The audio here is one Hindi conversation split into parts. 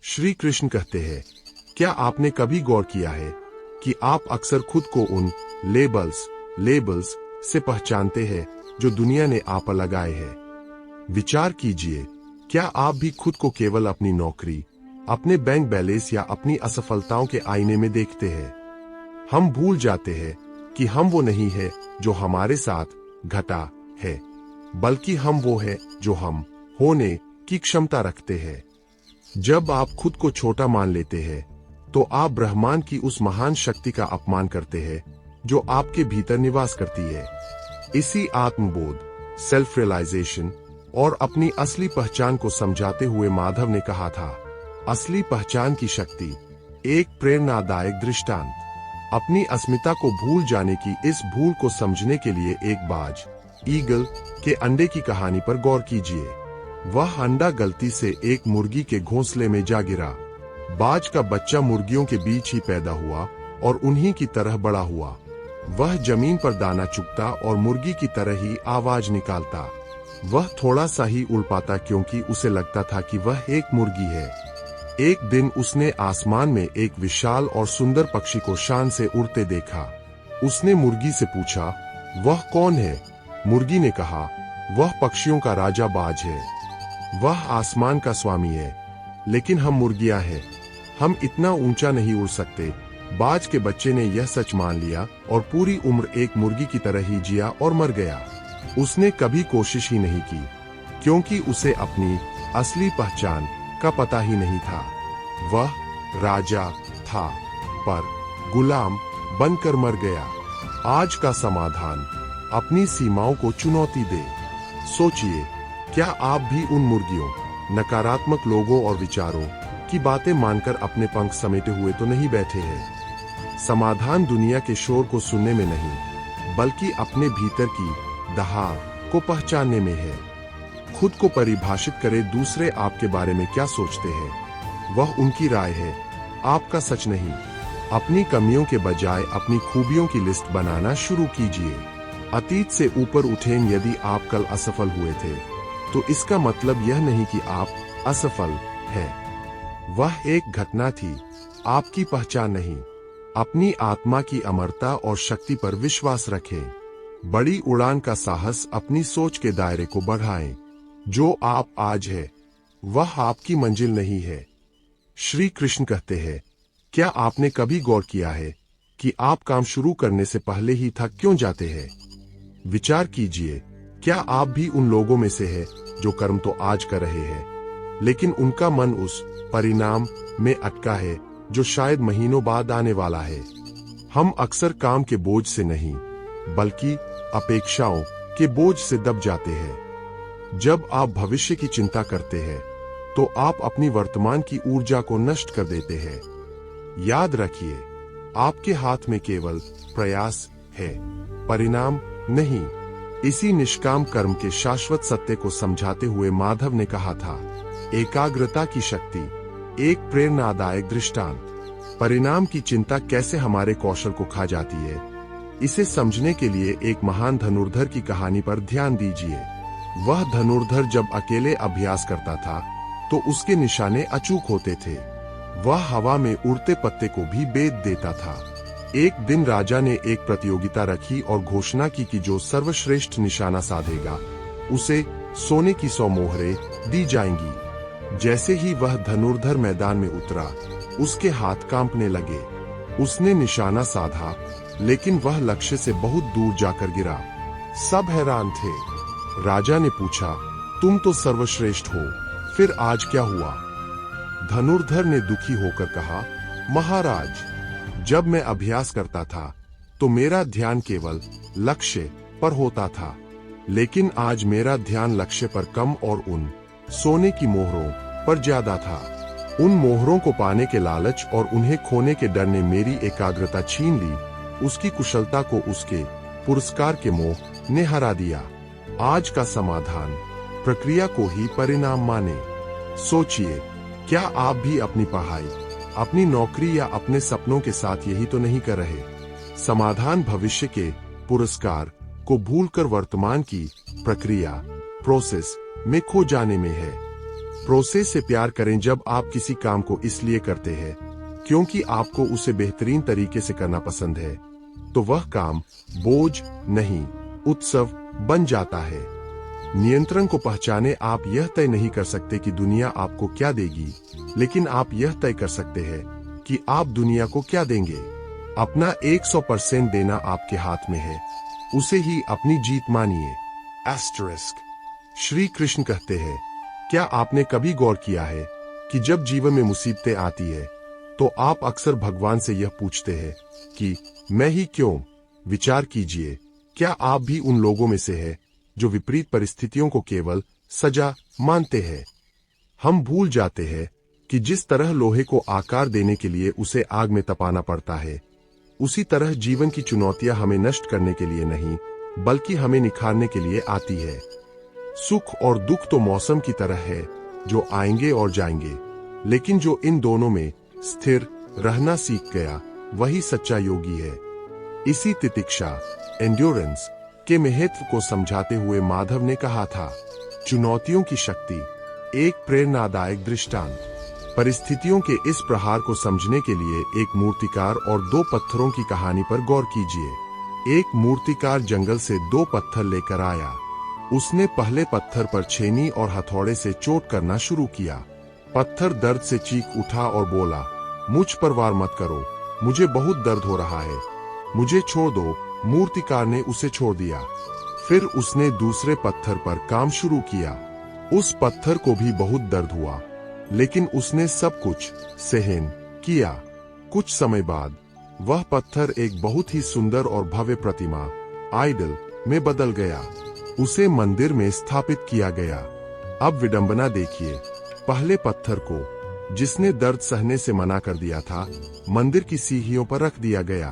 श्री कृष्ण कहते हैं, क्या आपने कभी गौर किया है कि आप अक्सर खुद को उन लेबल्स से पहचानते हैं जो दुनिया ने आप पर लगाए हैं? विचार कीजिए, क्या आप भी खुद को केवल अपनी नौकरी, अपने बैंक बैलेंस या अपनी असफलताओं के आईने में देखते हैं? हम भूल जाते हैं कि हम वो नहीं है जो हमारे साथ घटा है, बल्कि हम वो है जो हम होने की क्षमता रखते हैं। जब आप खुद को छोटा मान लेते हैं, तो आप ब्रह्मांड की उस महान शक्ति का अपमान करते हैं जो आपके भीतर निवास करती है। इसी आत्मबोध, सेल्फ रियलाइजेशन और अपनी असली पहचान को समझाते हुए माधव ने कहा था, असली पहचान की शक्ति, एक प्रेरणादायक दृष्टांत। अपनी अस्मिता को भूल जाने की इस भूल को समझने के लिए एक बाज, ईगल के अंडे की कहानी पर गौर कीजिए। वह अंडा गलती से एक मुर्गी के घोंसले में जा गिरा। बाज का बच्चा मुर्गियों के बीच ही पैदा हुआ और उन्हीं की तरह बड़ा हुआ। वह जमीन पर दाना चुगता और मुर्गी की तरह ही आवाज निकालता। वह थोड़ा सा ही उड़ पाता क्योंकि उसे लगता था कि वह एक मुर्गी है। एक दिन उसने आसमान में एक विशाल और सुंदर पक्षी को शान से उड़ते देखा। उसने मुर्गी से पूछा, वह कौन है? मुर्गी ने कहा, वह पक्षियों का राजा बाज है। वह आसमान का स्वामी है, लेकिन हम मुर्गियां हैं, हम इतना ऊंचा नहीं उड़ सकते। बाज के बच्चे ने यह सच मान लिया और पूरी उम्र एक मुर्गी की तरह ही जिया और मर गया। उसने कभी कोशिश ही नहीं की, क्योंकि उसे अपनी असली पहचान का पता ही नहीं था। वह राजा था, पर गुलाम बनकर मर गया। आज का समाधान, अपनी सीमाओं को चुनौती दे। सोचिए, क्या आप भी उन मुर्गियों, नकारात्मक लोगों और विचारों की बातें मानकर अपने पंख समेटे हुए तो नहीं बैठे हैं? समाधान दुनिया के शोर को सुनने में नहीं, बल्कि अपने भीतर की दहाड़ को पहचानने में है। खुद को परिभाषित करें, दूसरे आपके बारे में क्या सोचते हैं वह उनकी राय है, आपका सच नहीं। अपनी कमियों के बजाय अपनी खूबियों की लिस्ट बनाना शुरू कीजिए। अतीत से ऊपर उठें। यदि आप कल असफल हुए थे, तो इसका मतलब यह नहीं कि आप असफल हैं। वह एक घटना थी, आपकी पहचान नहीं। अपनी आत्मा की अमरता और शक्ति पर विश्वास रखें। बड़ी उड़ान का साहस अपनी सोच के दायरे को बढ़ाएं। जो आप आज है, वह आपकी मंजिल नहीं है। श्री कृष्ण कहते हैं, क्या आपने कभी गौर किया है कि आप काम शुरू करने से पहले ही थक क्यों जाते हैं? विचार कीजिए, क्या आप भी उन लोगों में से है जो कर्म तो आज कर रहे हैं, लेकिन उनका मन उस परिणाम में अटका है जो शायद महीनों बाद आने वाला है? हम अक्सर काम के बोझ से नहीं, बल्कि अपेक्षाओं के बोझ से दब जाते हैं। जब आप भविष्य की चिंता करते हैं, तो आप अपनी वर्तमान की ऊर्जा को नष्ट कर देते हैं। याद रखिए, आपके हाथ में केवल प्रयास है, परिणाम नहीं। इसी निष्काम कर्म के शाश्वत सत्य को समझाते हुए माधव ने कहा था, एकाग्रता की शक्ति, एक प्रेरणादायक दृष्टांत। परिणाम की चिंता कैसे हमारे कौशल को खा जाती है, इसे समझने के लिए एक महान धनुर्धर की कहानी पर ध्यान दीजिए। वह धनुर्धर जब अकेले अभ्यास करता था, तो उसके निशाने अचूक होते थे। वह हवा में उड़ते पत्ते को भी भेद देता था। एक दिन राजा ने एक प्रतियोगिता रखी और घोषणा की कि जो सर्वश्रेष्ठ निशाना साधेगा, उसे सोने की 100 मोहरें दी जाएंगी। जैसे ही वह धनुर्धर मैदान में उतरा, उसके हाथ कांपने लगे। उसने निशाना साधा, लेकिन वह लक्ष्य से बहुत दूर जाकर गिरा। सब हैरान थे। राजा ने पूछा, तुम तो सर्वश्रेष्ठ हो, फिर आज क्या हुआ? धनुर्धर ने दुखी होकर कहा, महाराज, जब मैं अभ्यास करता था, तो मेरा ध्यान केवल लक्ष्य पर होता था, लेकिन आज मेरा ध्यान लक्ष्य पर कम और उन सोने की मोहरों पर ज्यादा था। उन मोहरों को पाने के लालच और उन्हें खोने के डर ने मेरी एकाग्रता छीन ली। उसकी कुशलता को उसके पुरस्कार के मोह ने हरा दिया। आज का समाधान, प्रक्रिया को ही परिणाम माने। सोचिए, क्या आप भी अपनी पढ़ाई, अपनी नौकरी या अपने सपनों के साथ यही तो नहीं कर रहे? समाधान भविष्य के पुरस्कार को भूलकर वर्तमान की प्रक्रिया, प्रोसेस में खो जाने में है। प्रोसेस से प्यार करें। जब आप किसी काम को इसलिए करते हैं क्योंकि आपको उसे बेहतरीन तरीके से करना पसंद है, तो वह काम बोझ नहीं, उत्सव बन जाता है। नियंत्रण को पहचाने। आप यह तय नहीं कर सकते कि दुनिया आपको क्या देगी, लेकिन आप यह तय कर सकते हैं कि आप दुनिया को क्या देंगे। अपना 100% देना आपके हाथ में है, उसे ही अपनी जीत मानिए। एस्टरिस्क। श्री कृष्ण कहते हैं, क्या आपने कभी गौर किया है कि जब जीवन में मुसीबतें आती है तो आप अक्सर भगवान से यह पूछते हैं कि मैं ही क्यों? विचार कीजिए, क्या आप भी उन लोगों में से हैं जो विपरीत परिस्थितियों को केवल सजा मानते हैं? हम भूल जाते हैं कि जिस तरह लोहे को आकार देने के लिए उसे आग में तपाना पड़ता है, उसी तरह जीवन की चुनौतियां हमें नष्ट करने के लिए नहीं, बल्कि हमें निखारने के लिए आती है। सुख और दुख तो मौसम की तरह है जो आएंगे और जाएंगे, लेकिन जो इन दोनों में स्थिर रहना सीख गया वही सच्चा योगी है। इसी तितिक्षा, एंड्योरेंस के महत्व को समझाते हुए माधव ने कहा था, चुनौतियों की शक्ति, एक प्रेरणादायक दृष्टांत। परिस्थितियों के इस प्रहार को समझने के लिए एक मूर्तिकार और दो पत्थरों की कहानी पर गौर कीजिए। एक मूर्तिकार जंगल से दो पत्थर लेकर आया। उसने पहले पत्थर पर छेनी और हथौड़े से चोट करना शुरू किया। पत्थर दर्द से चीख उठा और बोला, मुझ पर वार मत करो, मुझे बहुत दर्द हो रहा है, मुझे छोड़ दो। मूर्तिकार ने उसे छोड़ दिया। फिर उसने दूसरे पत्थर पर काम शुरू किया। उस पत्थर को भी बहुत दर्द हुआ, लेकिन उसने सब कुछ सहन किया। कुछ समय बाद वह पत्थर एक बहुत ही सुंदर और भव्य प्रतिमा, आइडल में बदल गया। उसे मंदिर में स्थापित किया गया। अब विडंबना देखिए, पहले पत्थर को, जिसने दर्द सहने से मना कर दिया था, मंदिर की सीढ़ियों पर रख दिया गया।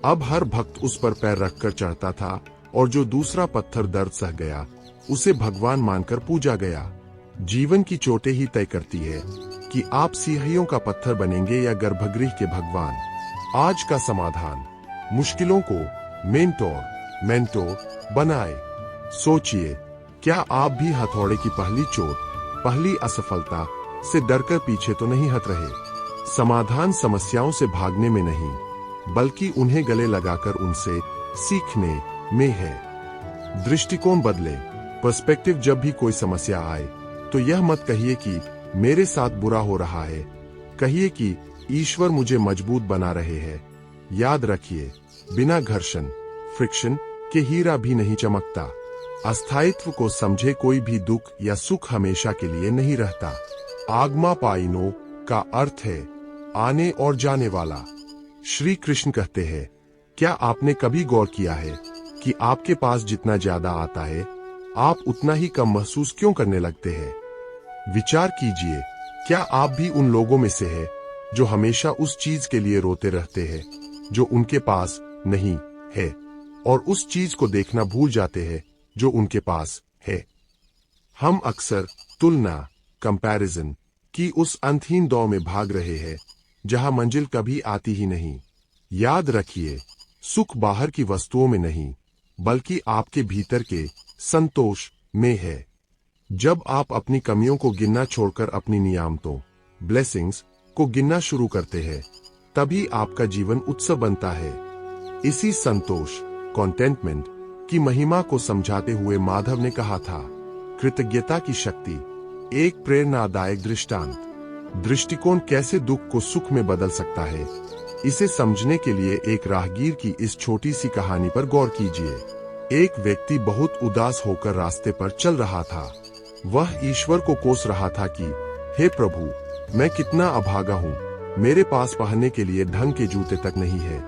अब हर भक्त उस पर पैर रखकर चढ़ता था, और जो दूसरा पत्थर दर्द सह गया, उसे भगवान मानकर पूजा गया। जीवन की चोटें ही तय करती है कि आप सीढ़ियों का पत्थर बनेंगे या गर्भगृह के भगवान। आज का समाधान, मुश्किलों को मेंटोर बनाए। सोचिए, क्या आप भी हथौड़े की पहली चोट, पहली असफलता से डरकर पीछे तो नहीं हट रहे? समाधान समस्याओं से भागने में नहीं, बल्कि उन्हें गले लगाकर उनसे सीखने में है। दृष्टिकोण बदले। पर्सपेक्टिव। जब भी कोई समस्या आए तो यह मत कहिए कि मेरे साथ बुरा हो रहा है, कहिए कि ईश्वर मुझे मजबूत बना रहे हैं। याद रखिए, बिना घर्षण, फ्रिक्शन के हीरा भी नहीं चमकता। अस्थायित्व को समझे, कोई भी दुख या सुख हमेशा के लिए नहीं रहता। आगमा पाइनो का अर्थ है आने और जाने वाला। श्री कृष्ण कहते हैं, क्या आपने कभी गौर किया है कि आपके पास जितना ज्यादा आता है, आप उतना ही कम महसूस क्यों करने लगते हैं? विचार कीजिए, क्या आप भी उन लोगों में से हैं जो हमेशा उस चीज के लिए रोते रहते हैं जो उनके पास नहीं है, और उस चीज को देखना भूल जाते हैं जो उनके पास है? हम अक्सर तुलना, कंपैरिजन की उस अंतहीन दौड़ में भाग रहे हैं जहां मंजिल कभी आती ही नहीं। याद रखिए, सुख बाहर की वस्तुओं में नहीं, बल्कि आपके भीतर के संतोष में है। जब आप अपनी कमियों को गिनना छोड़कर अपनी नियामतों, ब्लेसिंग्स को गिनना शुरू करते हैं, तभी आपका जीवन उत्सव बनता है। इसी संतोष, कॉन्टेंटमेंट की महिमा को समझाते हुए माधव ने कहा था, कृतज्ञता की शक्ति, एक प्रेरणादायक दृष्टांत। दृष्टिकोण कैसे दुख को सुख में बदल सकता है, इसे समझने के लिए एक राहगीर की इस छोटी सी कहानी पर गौर कीजिए। एक व्यक्ति बहुत उदास होकर रास्ते पर चल रहा था। वह ईश्वर को कोस रहा था कि हे प्रभु, मैं कितना अभागा हूँ, मेरे पास पहनने के लिए ढंग के जूते तक नहीं है,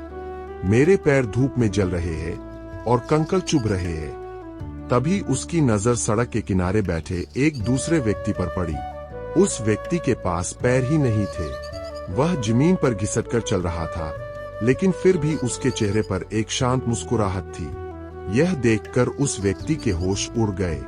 मेरे पैर धूप में जल रहे हैं और कंकड़ चुभ रहे हैं। तभी उसकी नजर सड़क के किनारे बैठे एक दूसरे व्यक्ति पर पड़ी। उस व्यक्ति के पास पैर ही नहीं थे, वह जमीन पर घिसटकर चल रहा था, लेकिन फिर भी उसके चेहरे पर एक शांत मुस्कुराहट थी। यह देखकर उस व्यक्ति के होश उड़ गए।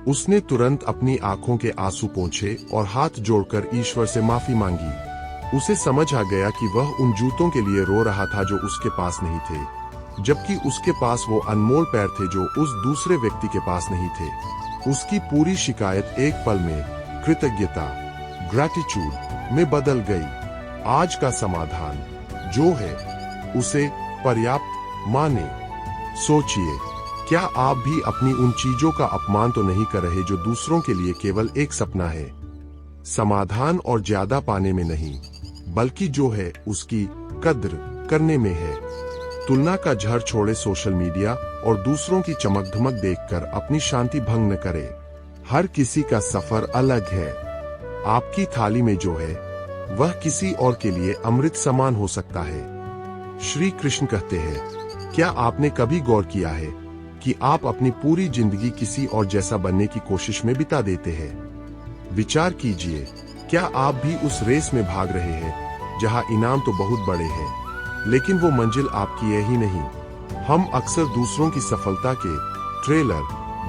उसने तुरंत अपनी आंखों के आंसू पोंछे और हाथ जोड़कर ईश्वर से माफी मांगी। उसे समझ आ गया कि वह उन जूतों के लिए रो रहा था जो उसके पास नहीं थे, जबकि उसके पास वो अनमोल पैर थे जो उस दूसरे व्यक्ति के पास नहीं थे। उसकी पूरी शिकायत एक पल में कृतज्ञता ग्रैटिट्यूड में बदल गई। आज का समाधान जो है उसे पर्याप्त माने। सोचिए, क्या आप भी अपनी उन चीजों का अपमान तो नहीं कर रहे जो दूसरों के लिए केवल एक सपना है? समाधान और ज्यादा पाने में नहीं, बल्कि जो है उसकी कद्र करने में है। तुलना का झड़ छोड़े, सोशल मीडिया और दूसरों की चमक धमक देखकर अपनी शांति भंग न करे। हर किसी का सफर अलग है। आपकी थाली में जो है वह किसी और के लिए अमृत समान हो सकता है। श्री कृष्ण कहते हैं, क्या आपने कभी गौर किया है कि आप अपनी पूरी जिंदगी किसी और जैसा बनने की कोशिश में बिता देते हैं? विचार कीजिए, क्या आप भी उस रेस में भाग रहे हैं जहां इनाम तो बहुत बड़े हैं, लेकिन वो मंजिल आपकी है ही नहीं? हम अक्सर दूसरों की सफलता के ट्रेलर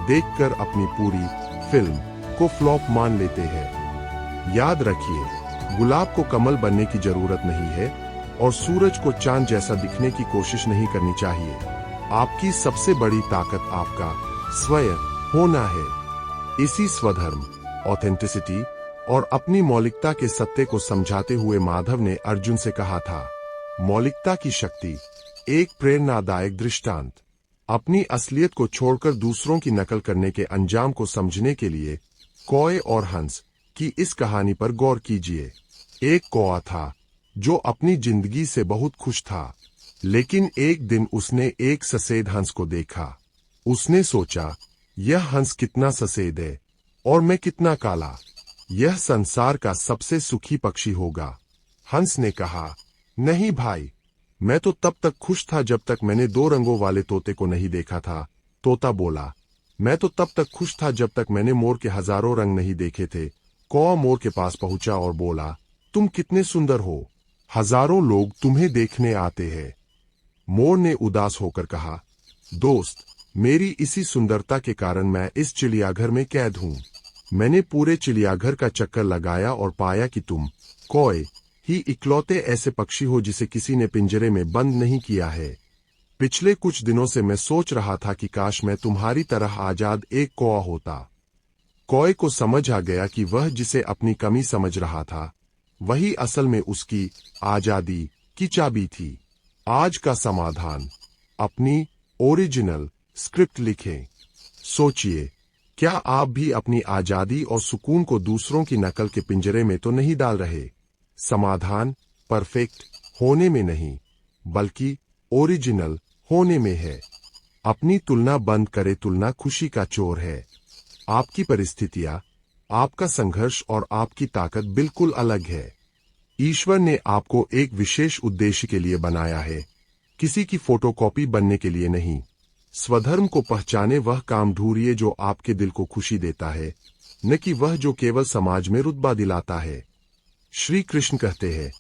देखकर अपनी पूरी फिल्म को फ्लॉप मान लेते हैं। याद रखिए, गुलाब को कमल बनने की जरूरत नहीं है और सूरज को चांद जैसा दिखने की कोशिश नहीं करनी चाहिए। आपकी सबसे बड़ी ताकत आपका स्वयं होना है। इसी स्वधर्म, ऑथेंटिसिटी और अपनी मौलिकता के सत्य को समझाते हुए माधव ने अर्जुन से कहा था, मौलिकता की शक्ति, एक प्रेरणादायक दृष्टांत। अपनी असलियत को छोड़कर दूसरों की नकल करने के अंजाम को समझने के लिए कौए और हंस की इस कहानी पर गौर कीजिए। एक कौआ था जो अपनी जिंदगी से बहुत खुश था, लेकिन एक दिन उसने एक सफेद हंस को देखा। उसने सोचा, यह हंस कितना सफेद है और मैं कितना काला, यह संसार का सबसे सुखी पक्षी होगा। हंस ने कहा, नहीं भाई, मैं तो तब तक खुश था जब तक मैंने 2 रंगों वाले तोते को नहीं देखा था। तोता बोला, मैं तो तब तक खुश था जब तक मैंने मोर के हजारों रंग नहीं देखे थे। कौआ मोर के पास पहुंचा और बोला, तुम कितने सुंदर हो, हजारों लोग तुम्हें देखने आते हैं। मोर ने उदास होकर कहा, दोस्त, मेरी इसी सुंदरता के कारण मैं इस चिड़ियाघर में कैद हूं। मैंने पूरे चिड़ियाघर का चक्कर लगाया और पाया कि तुम कौए ही इकलौते ऐसे पक्षी हो जिसे किसी ने पिंजरे में बंद नहीं किया है। पिछले कुछ दिनों से मैं सोच रहा था कि काश मैं तुम्हारी तरह आजाद एक कौआ होता। कौए को समझ आ गया कि वह जिसे अपनी कमी समझ रहा था, वही असल में उसकी आजादी की चाबी थी। आज का समाधान, अपनी ओरिजिनल स्क्रिप्ट लिखें। सोचिए, क्या आप भी अपनी आजादी और सुकून को दूसरों की नकल के पिंजरे में तो नहीं डाल रहे? समाधान परफेक्ट होने में नहीं, बल्कि ओरिजिनल होने में है। अपनी तुलना बंद करे, तुलना खुशी का चोर है। आपकी परिस्थितियां, आपका संघर्ष और आपकी ताकत बिल्कुल अलग है। ईश्वर ने आपको एक विशेष उद्देश्य के लिए बनाया है, किसी की फोटोकॉपी बनने के लिए नहीं। स्वधर्म को पहचाने, वह काम ढूंढिए जो आपके दिल को खुशी देता है, न कि वह जो केवल समाज में रुतबा दिलाता है। श्री कृष्ण कहते हैं,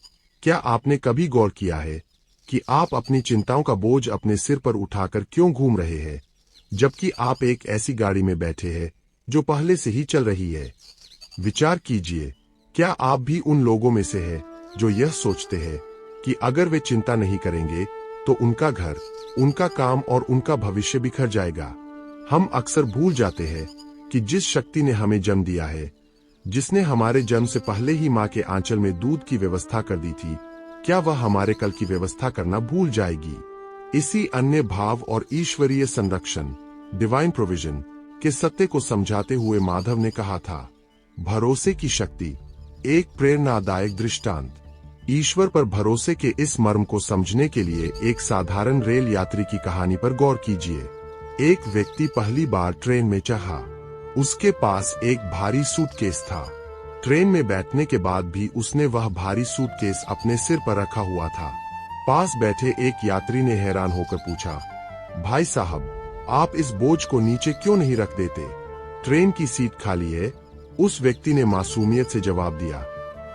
क्या आपने कभी गौर किया है कि आप अपनी चिंताओं का बोझ अपने सिर पर उठाकर क्यों घूम रहे हैं, जबकि आप एक ऐसी गाड़ी में बैठे हैं जो पहले से ही चल रही है? विचार कीजिए, क्या आप भी उन लोगों में से हैं जो यह सोचते हैं कि अगर वे चिंता नहीं करेंगे तो उनका घर, उनका काम और उनका भविष्य बिखर जाएगा? हम अक्सर भूल जाते हैं कि जिस शक्ति ने हमें जन्म दिया है, जिसने हमारे जन्म से पहले ही मां के आंचल में दूध की व्यवस्था कर दी थी, क्या वह हमारे कल की व्यवस्था करना भूल जाएगी? इसी अन्य भाव और ईश्वरीय संरक्षण, डिवाइन प्रोविजन के सत्य को समझाते हुए माधव ने कहा था, भरोसे की शक्ति, एक प्रेरणादायक दृष्टांत। ईश्वर पर भरोसे के इस मर्म को समझने के लिए एक साधारण रेल यात्री की कहानी पर गौर कीजिए। एक व्यक्ति पहली बार ट्रेन में चढ़ा। उसके पास एक भारी सूटकेस था। ट्रेन में बैठने के बाद भी उसने वह भारी सूटकेस अपने सिर पर रखा हुआ था। पास बैठे एक यात्री ने हैरान होकर पूछा, भाई साहब, आप इस बोझ को नीचे क्यों नहीं रख देते? ट्रेन की सीट खाली है। उस व्यक्ति ने मासूमियत से जवाब दिया,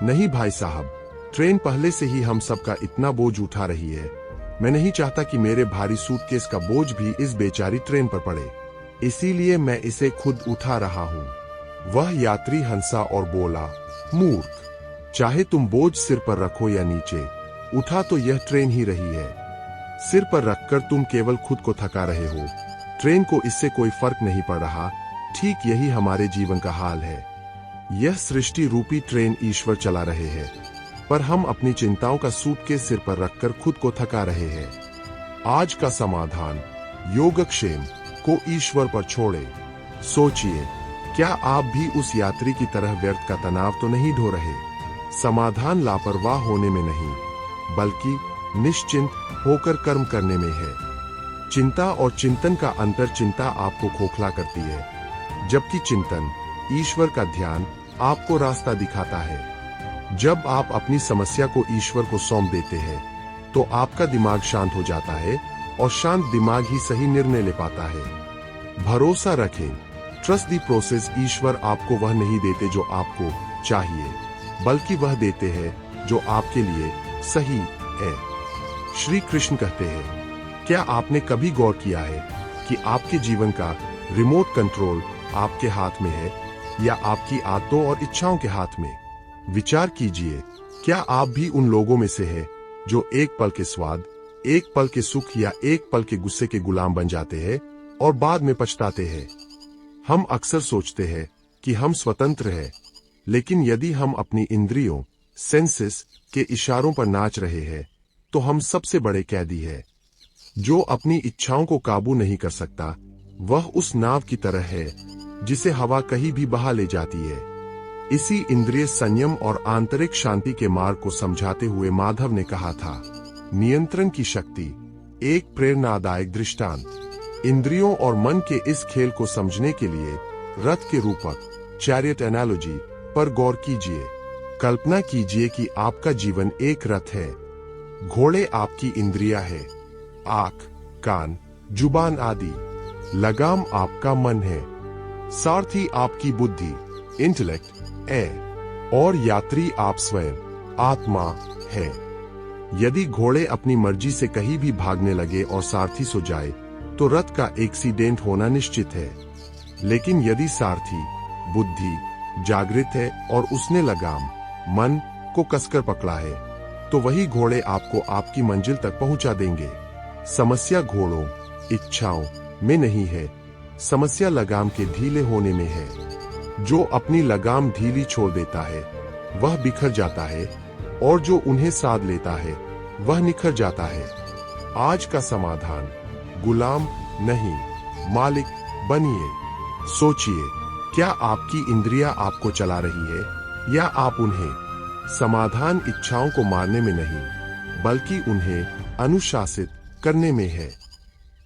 नहीं भाई साहब, ट्रेन पहले से ही हम सबका इतना बोझ उठा रही है। मैं नहीं चाहता कि मेरे भारी सूटकेस का बोझ भी इस बेचारी ट्रेन पर पड़े, इसीलिए मैं इसे खुद उठा रहा हूं। वह यात्री हंसा और बोला, मूर्ख, चाहे तुम बोझ सिर पर रखो या नीचे, उठा तो यह ट्रेन ही रही है। सिर पर रखकर तुम केवल खुद को थका रहे हो, ट्रेन को इससे कोई फर्क नहीं पड़ रहा। ठीक यही हमारे जीवन का हाल है। यह सृष्टि रूपी ट्रेन ईश्वर चला रहे हैं, पर हम अपनी चिंताओं का सूटकेस सिर पर रखकर खुद को थका रहे हैं। आज का समाधान, योगक्षेम को ईश्वर पर छोड़े। सोचिए, क्या आप भी उस यात्री की तरह व्यर्थ का तनाव तो नहीं ढो रहे? समाधान लापरवाह होने में नहीं, बल्कि निश्चिंत होकर कर्म करने में है। चिंता और चिंतन का अंतर, चिंता आपको खोखला करती है, जबकि चिंतन, ईश्वर का ध्यान, आपको रास्ता दिखाता है। जब आप अपनी समस्या को ईश्वर को सौंप देते हैं, तो आपका दिमाग शांत हो जाता है, और शांत दिमाग ही सही निर्णय ले पाता है। भरोसा रखें, ट्रस्ट द प्रोसेस। ईश्वर आपको वह नहीं देते जो आपको चाहिए, बल्कि वह देते हैं जो आपके लिए सही है। श्री कृष्ण कहते हैं, क्या आपने कभी गौर किया है कि आपके जीवन का रिमोट कंट्रोल आपके हाथ में है, या आपकी आदतों और इच्छाओं के हाथ में? विचार कीजिए, क्या आप भी उन लोगों में से हैं जो एक पल के स्वाद, एक पल के सुख या एक पल के गुस्से के गुलाम बन जाते हैं और बाद में पछताते हैं? हम अक्सर सोचते हैं कि हम स्वतंत्र हैं, लेकिन यदि हम अपनी इंद्रियों, सेंसेस के इशारों पर नाच रहे हैं, तो हम सबसे बड़े कैदी हैं। जो अपनी इच्छाओं को काबू नहीं कर सकता, वह उस नाव की तरह है जिसे हवा कहीं भी बहा ले जाती है। इसी इंद्रिय संयम और आंतरिक शांति के मार्ग को समझाते हुए माधव ने कहा था, नियंत्रण की शक्ति, एक प्रेरणादायक दृष्टांत। इंद्रियों और मन के इस खेल को समझने के लिए रथ के रूपक, चैरियट एनालॉजी पर गौर कीजिए। कल्पना कीजिए कि आपका जीवन एक रथ है। घोड़े आपकी इंद्रियां है, आंख, कान, जुबान आदि। लगाम आपका मन है। सारथी आपकी बुद्धि, इंटेलेक्ट है, और यात्री आप स्वयं, आत्मा है। यदि घोड़े अपनी मर्जी से कहीं भी भागने लगे और सारथी सो जाए, तो रथ का एक्सीडेंट होना निश्चित है। लेकिन यदि सारथी, बुद्धि, जागृत है और उसने लगाम, मन को कसकर पकड़ा है, तो वही घोड़े आपको आपकी मंजिल तक पहुंचा देंगे। समस्या घोड़ों, इच्छाओं में नहीं है, समस्या लगाम के ढीले होने में है। जो अपनी लगाम ढीली छोड़ देता है, वह बिखर जाता है, और जो उन्हें साध लेता है, वह निखर जाता है। आज का समाधान, गुलाम नहीं, मालिक बनिए। सोचिए, क्या आपकी इंद्रियां आपको चला रही है या आप उन्हें? समाधान इच्छाओं को मारने में नहीं, बल्कि उन्हें अनुशासित करने में है।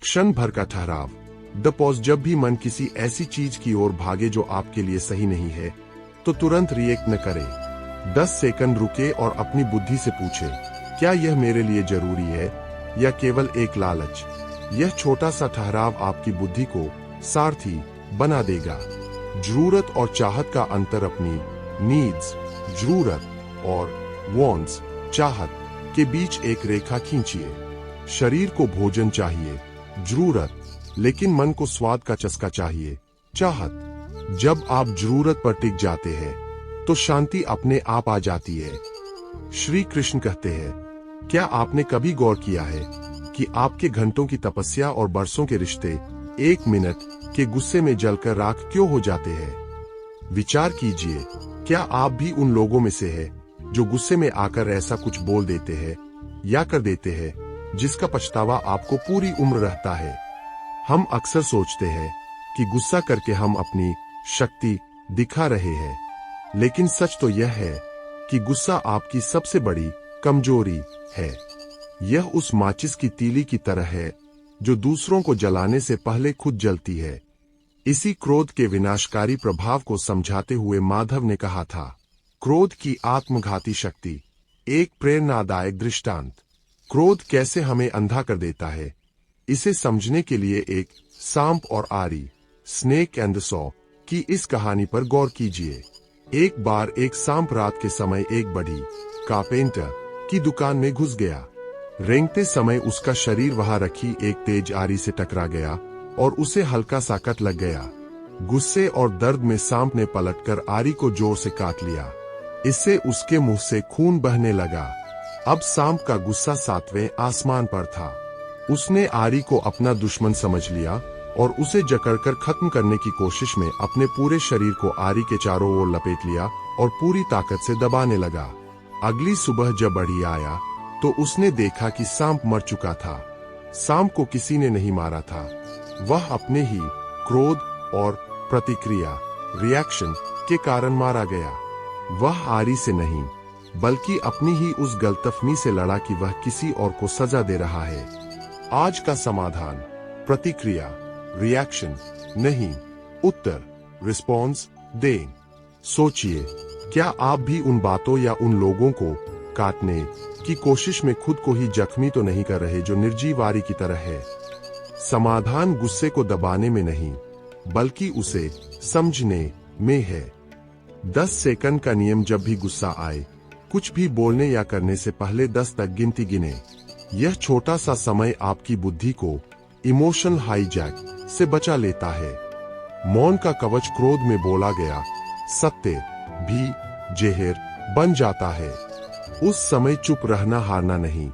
क्षण भर का ठहराव, द पॉज। जब भी मन किसी ऐसी चीज की ओर भागे जो आपके लिए सही नहीं है, तो तुरंत रिएक्ट न करें। 10 सेकंड रुके और अपनी बुद्धि से पूछे, क्या यह मेरे लिए जरूरी है या केवल एक लालच? यह छोटा सा ठहराव आपकी बुद्धि को सारथी बना देगा। जरूरत और चाहत का अंतर, अपनी नीड्स, जरूरत, और वांट्स, चाहत के बीच एक रेखा खींचिए। शरीर को भोजन चाहिए, जरूरत, लेकिन मन को स्वाद का चस्का चाहिए, चाहत। जब आप जरूरत पर टिक जाते हैं, तो शांति अपने आप आ जाती है। श्री कृष्ण कहते हैं, क्या आपने कभी गौर किया है कि आपके घंटों की तपस्या और बरसों के रिश्ते 1 मिनट के गुस्से में जलकर राख क्यों हो जाते हैं? विचार कीजिए, क्या आप भी उन लोगों में से हैं जो गुस्से में आकर ऐसा कुछ बोल देते हैं या कर देते हैं जिसका पछतावा आपको पूरी उम्र रहता है? हम अक्सर सोचते हैं कि गुस्सा करके हम अपनी शक्ति दिखा रहे हैं, लेकिन सच तो यह है कि गुस्सा आपकी सबसे बड़ी कमजोरी है। यह उस माचिस की तीली की तरह है जो दूसरों को जलाने से पहले खुद जलती है। इसी क्रोध के विनाशकारी प्रभाव को समझाते हुए माधव ने कहा था, क्रोध की आत्मघाती शक्ति, एक प्रेरणादायक दृष्टांत। क्रोध कैसे हमें अंधा कर देता है, इसे समझने के लिए एक सांप और आरी, स्नेक एंड द सॉ की इस कहानी पर गौर कीजिए। एक बार एक सांप रात के समय एक बड़ी कारपेंटर की दुकान में घुस गया। रेंगते समय उसका शरीर वहां रखी एक तेज आरी से टकरा गया और उसे हल्का सा कट लग गया। गुस्से और दर्द में सांप ने पलटकर आरी को जोर से काट लिया। इससे उसके मुंह से खून बहने लगा। अब सांप का गुस्सा 7वें आसमान पर था। उसने आरी को अपना दुश्मन समझ लिया और उसे जकड़कर खत्म करने की कोशिश में अपने पूरे शरीर को आरी के चारों ओर लपेट लिया और पूरी ताकत से दबाने लगा। अगली सुबह जब अड़ी आया तो उसने देखा कि सांप मर चुका था। सांप को किसी ने नहीं मारा था, वह अपने ही क्रोध और प्रतिक्रिया रिएक्शन के कारण मारा गया। वह आरी से नहीं बल्कि अपनी ही उस गलतफहमी से लड़ा कि वह किसी और को सजा दे रहा है। आज का समाधान प्रतिक्रिया रिएक्शन नहीं, उत्तर रिस्पॉन्स दें। सोचिए, क्या आप भी उन बातों या उन लोगों को काटने की कोशिश में खुद को ही जख्मी तो नहीं कर रहे जो निर्जीव आरी की तरह है? समाधान गुस्से को दबाने में नहीं बल्कि उसे समझने में है। 10 सेकंड का नियम। जब भी गुस्सा आए, कुछ भी बोलने या करने से पहले 10 तक गिनती गिने। यह छोटा सा समय आपकी बुद्धि को इमोशनल हाईजैक से बचा लेता है। मौन का कवच क्रोध में बोला गया सत्य भी जहर बन जाता है। उस समय चुप रहना हारना नहीं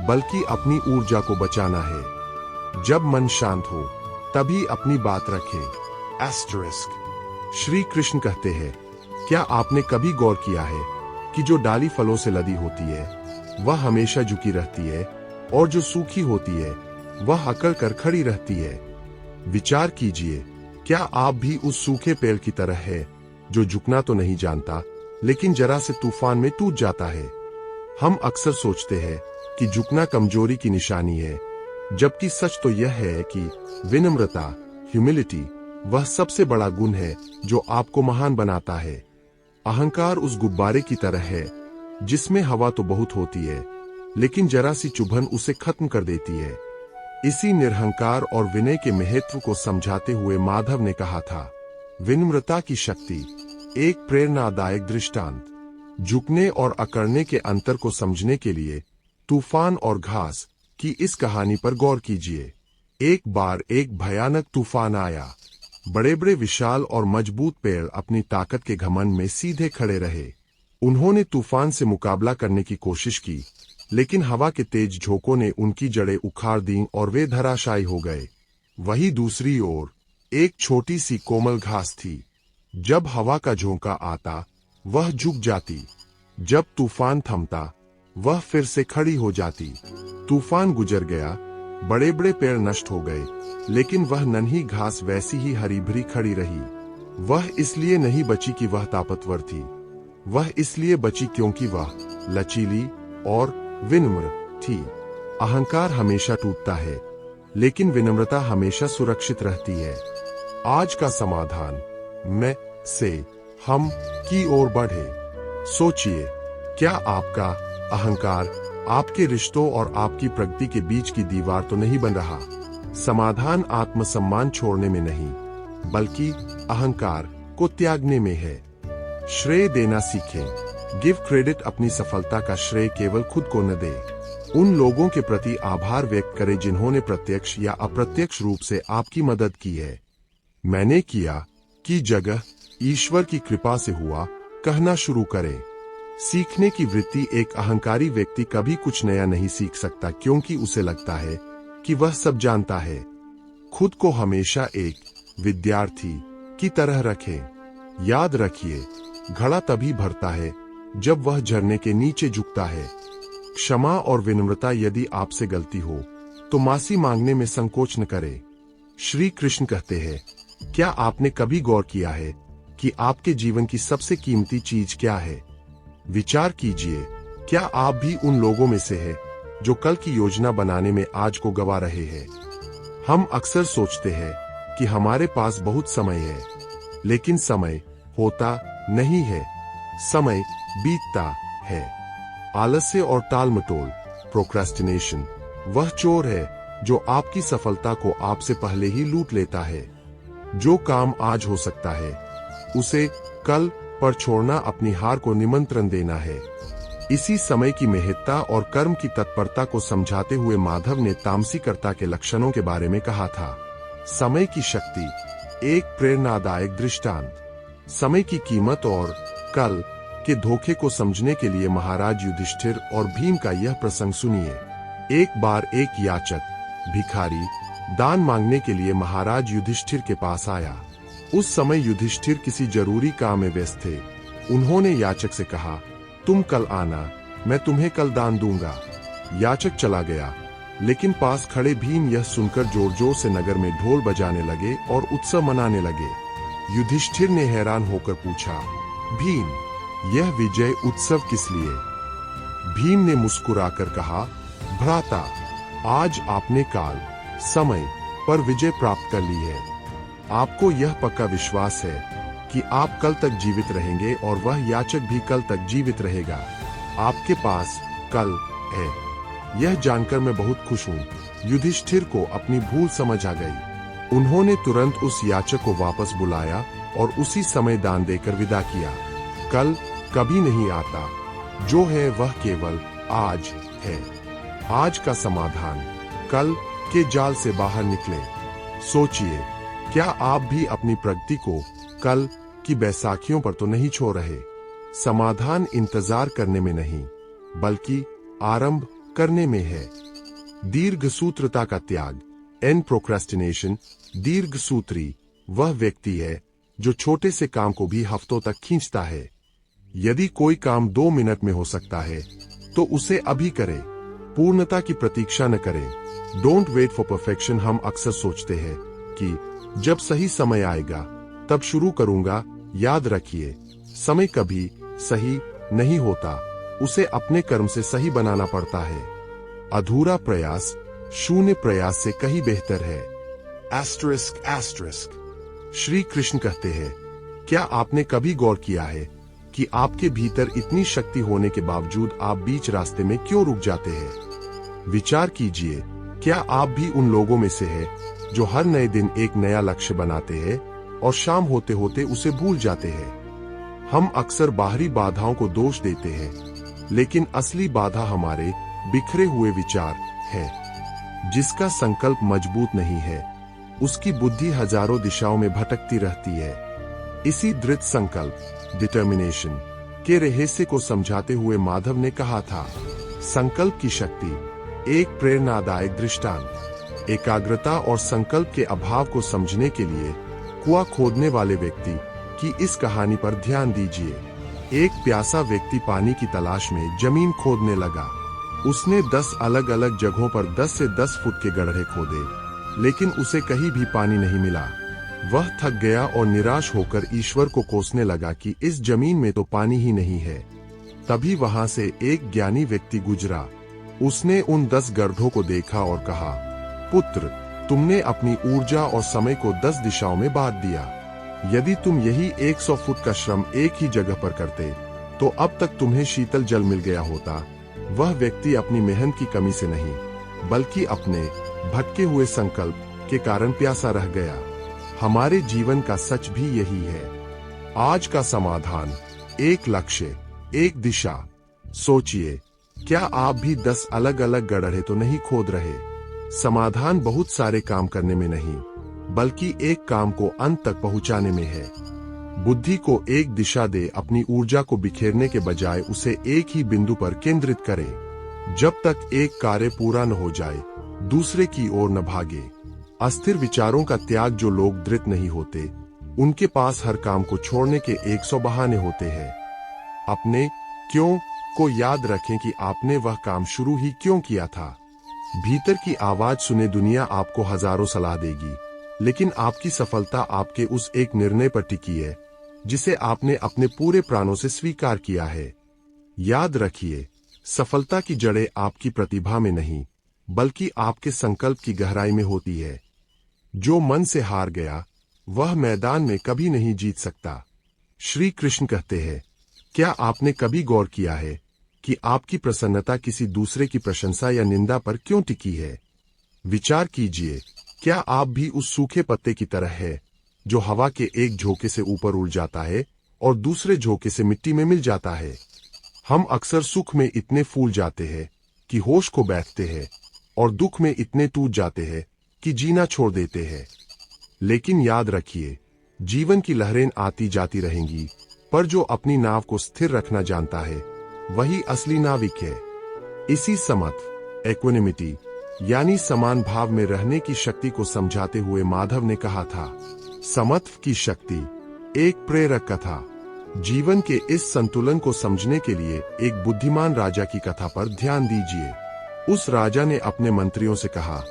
बल्कि अपनी ऊर्जा को बचाना है। जब मन शांत हो तभी अपनी बात रखें। एस्टरिस्क। श्री कृष्ण कहते हैं, क्या आपने कभी गौर किया है कि जो डाली फलों से लदी होती है वह हमेशा झुकी रहती है और जो सूखी होती है वह अकड़ कर खड़ी रहती है? विचार कीजिए, क्या आप भी उस सूखे पेड़ की तरह है जो झुकना तो नहीं जानता लेकिन जरा से तूफान में टूट जाता है? हम अक्सर सोचते हैं कि झुकना कमजोरी की निशानी है, जबकि सच तो यह है कि विनम्रता ह्यूमिलिटी वह सबसे बड़ा गुण है जो आपको महान बनाता है। अहंकार उस गुब्बारे की तरह है जिसमें हवा तो बहुत होती है लेकिन जरा सी चुभन उसे खत्म कर देती है। इसी निरहंकार और विनय के महत्व को समझाते हुए माधव ने कहा था, विनम्रता की शक्ति एक प्रेरणादायक दृष्टांत। झुकने और अकड़ने के अंतर को समझने के लिए तूफान और घास की इस कहानी पर गौर कीजिए। एक बार एक भयानक तूफान आया। बड़े बड़े विशाल और मजबूत पेड़ अपनी ताकत के घमंड में सीधे खड़े रहे। उन्होंने तूफान से मुकाबला करने की कोशिश की लेकिन हवा के तेज झोंकों ने उनकी जड़ें उखाड़ दीं और वे धराशायी हो गए। वहीं दूसरी ओर एक छोटी सी कोमल घास थी। जब हवा का झोंका आता वह झुक जाती, जब तूफान थमता वह फिर से खड़ी हो जाती। तूफान गुजर गया, बड़े बड़े पेड़ नष्ट हो गए लेकिन वह नन्ही घास वैसी ही हरी भरी खड़ी रही। वह इसलिए नहीं बची कि वह ताकतवर थी, वह इसलिए बची क्योंकि वह लचीली और विनम्र थी। अहंकार हमेशा टूटता है लेकिन विनम्रता हमेशा सुरक्षित रहती है। आज का समाधान मैं से हम की ओर बढ़े। सोचिए, क्या आपका अहंकार आपके रिश्तों और आपकी प्रगति के बीच की दीवार तो नहीं बन रहा? समाधान आत्मसम्मान छोड़ने में नहीं बल्कि अहंकार को त्यागने में है। श्रेय देना सीखें। Give credit. अपनी सफलता का श्रेय केवल खुद को न दे, उन लोगों के प्रति आभार व्यक्त करें जिन्होंने प्रत्यक्ष या अप्रत्यक्ष रूप से आपकी मदद की है। मैंने किया की जगह ईश्वर की कृपा से हुआ कहना शुरू करें। सीखने की वृत्ति। एक अहंकारी व्यक्ति कभी कुछ नया नहीं सीख सकता क्योंकि उसे लगता है कि वह सब जानता है। खुद को हमेशा एक विद्यार्थी की तरह रखें। याद रखिए, घड़ा तभी भरता है जब वह झरने के नीचे झुकता है। क्षमा और विनम्रता। यदि आपसे गलती हो तो माफी मांगने में संकोच न करें। श्री कृष्ण कहते हैं, क्या आपने कभी गौर किया है कि आपके जीवन की सबसे कीमती चीज क्या है? विचार कीजिए, क्या आप भी उन लोगों में से हैं जो कल की योजना बनाने में आज को गवा रहे हैं? हम अक्सर सोचते हैं कि हमारे पास बहुत समय है, लेकिन समय होता नहीं है, समय बीतता है। आलस्य और टालमटोल प्रोक्रेस्टिनेशन वह चोर है जो आपकी सफलता को आपसे पहले ही लूट लेता है। जो काम आज हो सकता है उसे कल पर छोड़ना अपनी हार को निमंत्रण देना है। इसी समय की महत्ता और कर्म की तत्परता को समझाते हुए माधव ने तामसीकर्ता के लक्षणों के बारे में कहा था। समय की शक्ति एक प्रेरणादायक दृष्टांत। समय की कीमत और कल के धोखे को समझने के लिए महाराज युधिष्ठिर और भीम का यह प्रसंग सुनिए। एक बार एक याचक भिखारी दान मांगने के लिए महाराज युधिष्ठिर के पास आया। उस समय युधिष्ठिर किसी जरूरी काम में व्यस्त थे। उन्होंने याचक से कहा, तुम कल आना, मैं तुम्हें कल दान दूंगा। याचक चला गया, लेकिन पास खड़े भीम यह सुनकर जोर जोर से नगर में ढोल बजाने लगे और उत्सव मनाने लगे। युधिष्ठिर ने हैरान होकर पूछा, भीम, यह विजय उत्सव किस लिए? भीम ने मुस्कुराकर कहा, भ्राता, आज आपने काल, समय पर विजय प्राप्त कर ली है। आपको यह पक्का विश्वास है कि आप कल तक जीवित रहेंगे और वह याचक भी कल तक जीवित रहेगा। आपके पास कल है। यह जानकर मैं बहुत खुश हूँ। युधिष्ठिर को अपनी भूल समझ आ गई। उन्होंने तुरंत उस याचक को वापस बुलाया और उसी समय दान देकर विदा किया। कल कभी नहीं आता, जो है वह केवल आज है। आज का समाधान, कल के जाल से बाहर निकले। सोचिए, क्या आप भी अपनी प्रगति को कल की बैसाखियों पर तो नहीं छोड़ रहे? समाधान इंतजार करने में नहीं, बल्कि आरंभ करने में है। दीर्घसूत्रता का त्याग, एंड प्रोक्रेस्टिनेशन। दीर्घसूत्री वह व्यक्ति है जो छोटे से काम को भी हफ्तों तक खींचता है। यदि कोई काम 2 मिनट में हो सकता है तो उसे अभी करें। पूर्णता की प्रतीक्षा न करें। Don't wait for perfection. हम अक्सर सोचते हैं कि जब सही समय आएगा तब शुरू करूंगा। याद रखिए, समय कभी सही नहीं होता, उसे अपने कर्म से सही बनाना पड़ता है। अधूरा प्रयास शून्य प्रयास से कहीं बेहतर है। Asterisk asterisk. श्री कृष्ण कहते हैं, क्या आपने कभी गौर किया है कि आपके भीतर इतनी शक्ति होने के बावजूद आप बीच रास्ते में क्यों रुक जाते हैं? विचार कीजिए, क्या आप भी उन लोगों में से हैं जो हर नए दिन एक नया लक्ष्य बनाते हैं और शाम होते होते उसे भूल जाते हैं? हम अक्सर बाहरी बाधाओं को दोष देते हैं, लेकिन असली बाधा हमारे बिखरे हुए विचार है। जिसका संकल्प मजबूत नहीं है, उसकी बुद्धि हजारों दिशाओं में भटकती रहती है। इसी दृढ़ संकल्प, डिटर्मिनेशन के रहस्य को समझाते हुए माधव ने कहा था, संकल्प की शक्ति। एक प्रेरणादायक दृष्टांत। एकाग्रता और संकल्प के अभाव को समझने के लिए कुआं खोदने वाले व्यक्ति की इस कहानी पर ध्यान दीजिए। एक प्यासा व्यक्ति पानी की तलाश में जमीन खोदने लगा। उसने 10 अलग अलग जगहों पर 10 से 10 फुट के गड्ढे खोदे, लेकिन उसे कहीं भी पानी नहीं मिला। वह थक गया और निराश होकर ईश्वर को कोसने लगा कि इस जमीन में तो पानी ही नहीं है। तभी वहां से एक ज्ञानी व्यक्ति गुजरा। उसने उन 10 गड्ढों को देखा और कहा, पुत्र, तुमने अपनी ऊर्जा और समय को 10 दिशाओं में बांट दिया। यदि तुम यही 100 फुट का श्रम एक ही जगह पर करते तो अब तक तुम्हें शीतल जल मिल गया होता। वह व्यक्ति अपनी मेहनत की कमी से नहीं, बल्कि अपने भटके हुए संकल्प के कारण प्यासा रह गया। हमारे जीवन का सच भी यही है। आज का समाधान, एक लक्ष्य, एक दिशा। सोचिए, क्या आप भी 10 अलग अलग गड्ढे तो नहीं खोद रहे? समाधान बहुत सारे काम करने में नहीं, बल्कि एक काम को अंत तक पहुंचाने में है। बुद्धि को एक दिशा दे, अपनी ऊर्जा को बिखेरने के बजाय उसे एक ही बिंदु पर केंद्रित करें। जब तक एक कार्य पूरा न हो जाए, दूसरे की ओर न भागे। अस्थिर विचारों का त्याग। जो लोग दृढ़ नहीं होते, उनके पास हर काम को छोड़ने के 100 बहाने होते हैं। अपने क्यों को याद रखें कि आपने वह काम शुरू ही क्यों किया था। भीतर की आवाज सुने। दुनिया आपको हजारों सलाह देगी, लेकिन आपकी सफलता आपके उस एक निर्णय पर टिकी है जिसे आपने अपने पूरे प्राणों से स्वीकार किया है। याद रखिए, सफलता की जड़ें आपकी प्रतिभा में नहीं, बल्कि आपके संकल्प की गहराई में होती है। जो मन से हार गया, वह मैदान में कभी नहीं जीत सकता। श्री कृष्ण कहते हैं, क्या आपने कभी गौर किया है कि आपकी प्रसन्नता किसी दूसरे की प्रशंसा या निंदा पर क्यों टिकी है? विचार कीजिए, क्या आप भी उस सूखे पत्ते की तरह है जो हवा के एक झोंके से ऊपर उड़ जाता है और दूसरे झोंके से मिट्टी में मिल जाता है? हम अक्सर सुख में इतने फूल जाते हैं कि होश खो बैठते हैं और दुख में इतने टूट जाते हैं कि जीना छोड़ देते हैं। लेकिन याद रखिए, जीवन की लहरें आती जाती रहेंगी, पर जो अपनी नाव को स्थिर रखना जानता है, वही असली नाविक है। इसी समत, इक्विनिमिटी यानी समान भाव में रहने की शक्ति को समझाते हुए माधव ने कहा था, समत्व की शक्ति एक प्रेरक कथा। जीवन के इस संतुलन को समझने के लिए एक बुद्धिमान राजा की कथा पर ध्यान दीजिए। उस राजा ने अपने मंत्रियों से कहा,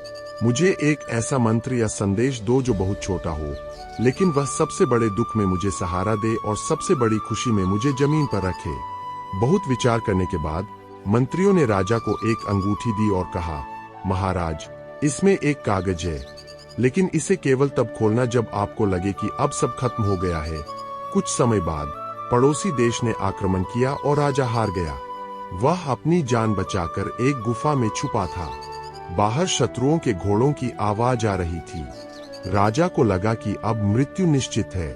मुझे एक ऐसा मंत्र या संदेश दो जो बहुत छोटा हो, लेकिन वह सबसे बड़े दुख में मुझे सहारा दे और सबसे बड़ी खुशी में मुझे जमीन पर रखे। बहुत विचार करने के बाद मंत्रियों ने राजा को एक अंगूठी दी और कहा, महाराज, इसमें एक कागज है, लेकिन इसे केवल तब खोलना जब आपको लगे कि अब सब खत्म हो गया है। कुछ समय बाद पड़ोसी देश ने आक्रमण किया और राजा हार गया। वह अपनी जान बचाकर एक गुफा में छुपा था। बाहर शत्रुओं के घोड़ों की आवाज आ रही थी। राजा को लगा कि अब मृत्यु निश्चित है।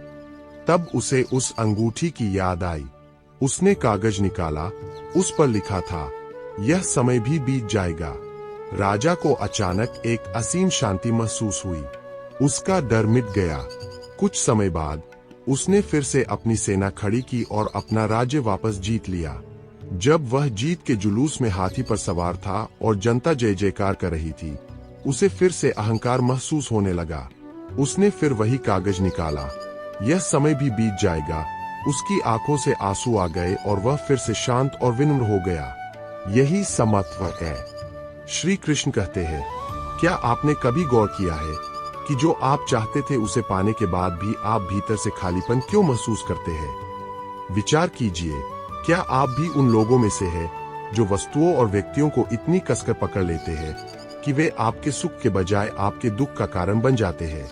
तब उसे उस अंगूठी की याद आई। उसने कागज निकाला, उस पर लिखा था, यह समय भी बीत जाएगा। राजा को अचानक एक असीम शांति महसूस हुई। उसका डर मिट गया। कुछ समय बाद उसने फिर से अपनी सेना खड़ी की और अपना राज्य वापस जीत लिया। जब वह जीत के जुलूस में हाथी पर सवार था और जनता जय जयकार कर रही थी, उसे फिर से अहंकार महसूस होने लगा। उसने फिर वही कागज निकाला, यह समय भी बीत जाएगा। उसकी आंखों से आंसू आ गए और वह फिर से शांत और विनम्र हो गया। यही समत्व है। श्री कृष्ण कहते हैं, क्या आपने कभी गौर किया है कि जो आप चाहते थे उसे पाने के बाद भी आप भीतर से खालीपन क्यों महसूस करते हैं? विचार कीजिए, क्या आप भी उन लोगों में से हैं जो वस्तुओं और व्यक्तियों को इतनी कसकर पकड़ लेते हैं कि वे आपके सुख के बजाय आपके दुख का कारण बन जाते हैं?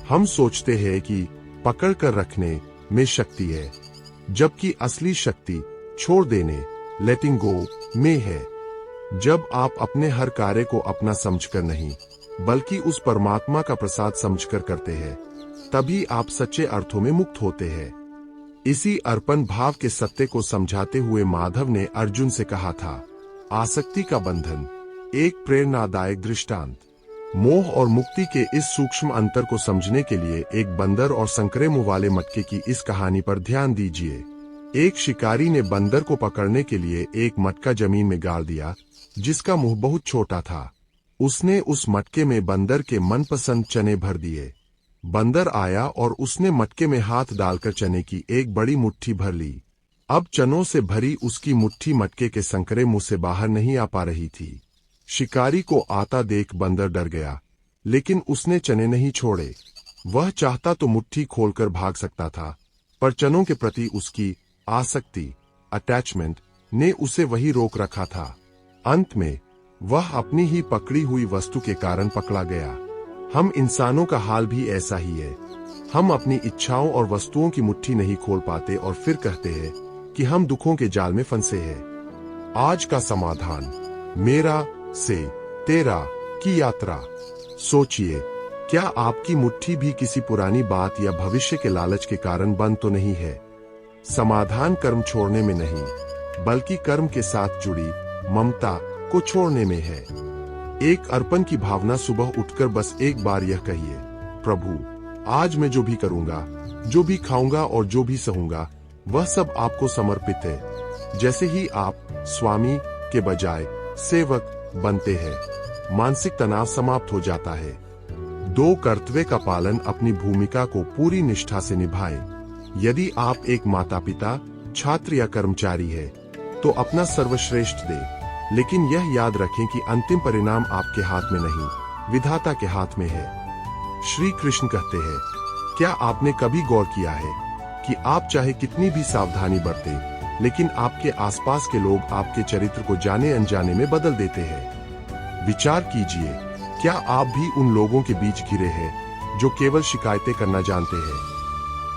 हम सोचते हैं कि पकड़ कर रखने में शक्ति है, जबकि असली शक्ति छोड़ देने, लेटिंग गो में है। जब आप अपने हर कार्य को अपना समझकर नहीं, बल्कि उस परमात्मा का प्रसाद समझकर करते हैं, तभी आप सच्चे अर्थों में मुक्त होते हैं। इसी अर्पण भाव के सत्य को समझाते हुए माधव ने अर्जुन से कहा था, आसक्ति का बंधन एक प्रेरणादायक दृष्टांत। मोह और मुक्ति के इस सूक्ष्म अंतर को समझने के लिए एक बंदर और संकरे मुंह वाले मटके की इस कहानी पर ध्यान दीजिए। एक शिकारी ने बंदर को पकड़ने के लिए एक मटका जमीन में गाड़ दिया, जिसका मुंह बहुत छोटा था। उसने उस मटके में बंदर के मनपसंद चने भर दिए। बंदर आया और उसने मटके में हाथ डालकर चने की एक बड़ी मुट्ठी भर ली। अब चनों से भरी उसकी मुट्ठी मटके के संकरे मुंह से बाहर नहीं आ पा रही थी। शिकारी को आता देख बंदर डर गया, लेकिन उसने चने नहीं छोड़े। वह चाहता तो मुट्ठी खोलकर भाग सकता था, पर चनों के प्रति उसकी आसक्ति, अटैचमेंट ने उसे वही रोक रखा था। अंत में वह अपनी ही पकड़ी हुई वस्तु के कारण पकड़ा गया। हम इंसानों का हाल भी ऐसा ही है। हम अपनी इच्छाओं और वस्तुओं की मुट्ठी नहीं खोल पाते और फिर कहते हैं कि हम दुखों के जाल में फंसे हैं। आज का समाधान, मेरा से तेरा की यात्रा। सोचिए, क्या आपकी मुट्ठी भी किसी पुरानी बात या भविष्य के लालच के कारण बंद तो नहीं है? समाधान कर्म छोड़ने में नहीं, बल्कि कर्म के साथ जुड़ी ममता को छोड़ने में है। एक अर्पण की भावना, सुबह उठकर बस एक बार यह कहिए, प्रभु, आज मैं जो भी करूंगा, जो भी खाऊंगा और जो भी सहूंगा, वह सब आपको समर्पित है। जैसे ही आप स्वामी के बजाय सेवक बनते हैं, मानसिक तनाव समाप्त हो जाता है। दो कर्तव्य का पालन, अपनी भूमिका को पूरी निष्ठा से निभाएं। यदि आप एक माता पिता, छात्र या कर्मचारी है, तो अपना सर्वश्रेष्ठ दें, लेकिन यह याद रखें कि अंतिम परिणाम आपके हाथ में नहीं, विधाता के हाथ में है। श्री कृष्ण कहते हैं, क्या आपने कभी गौर किया है कि आप चाहे कितनी भी सावधानी बरतें, लेकिन आपके आसपास के लोग आपके चरित्र को जाने अनजाने में बदल देते हैं? विचार कीजिए, क्या आप भी उन लोगों के बीच घिरे हैं जो केवल शिकायतें करना जानते हैं?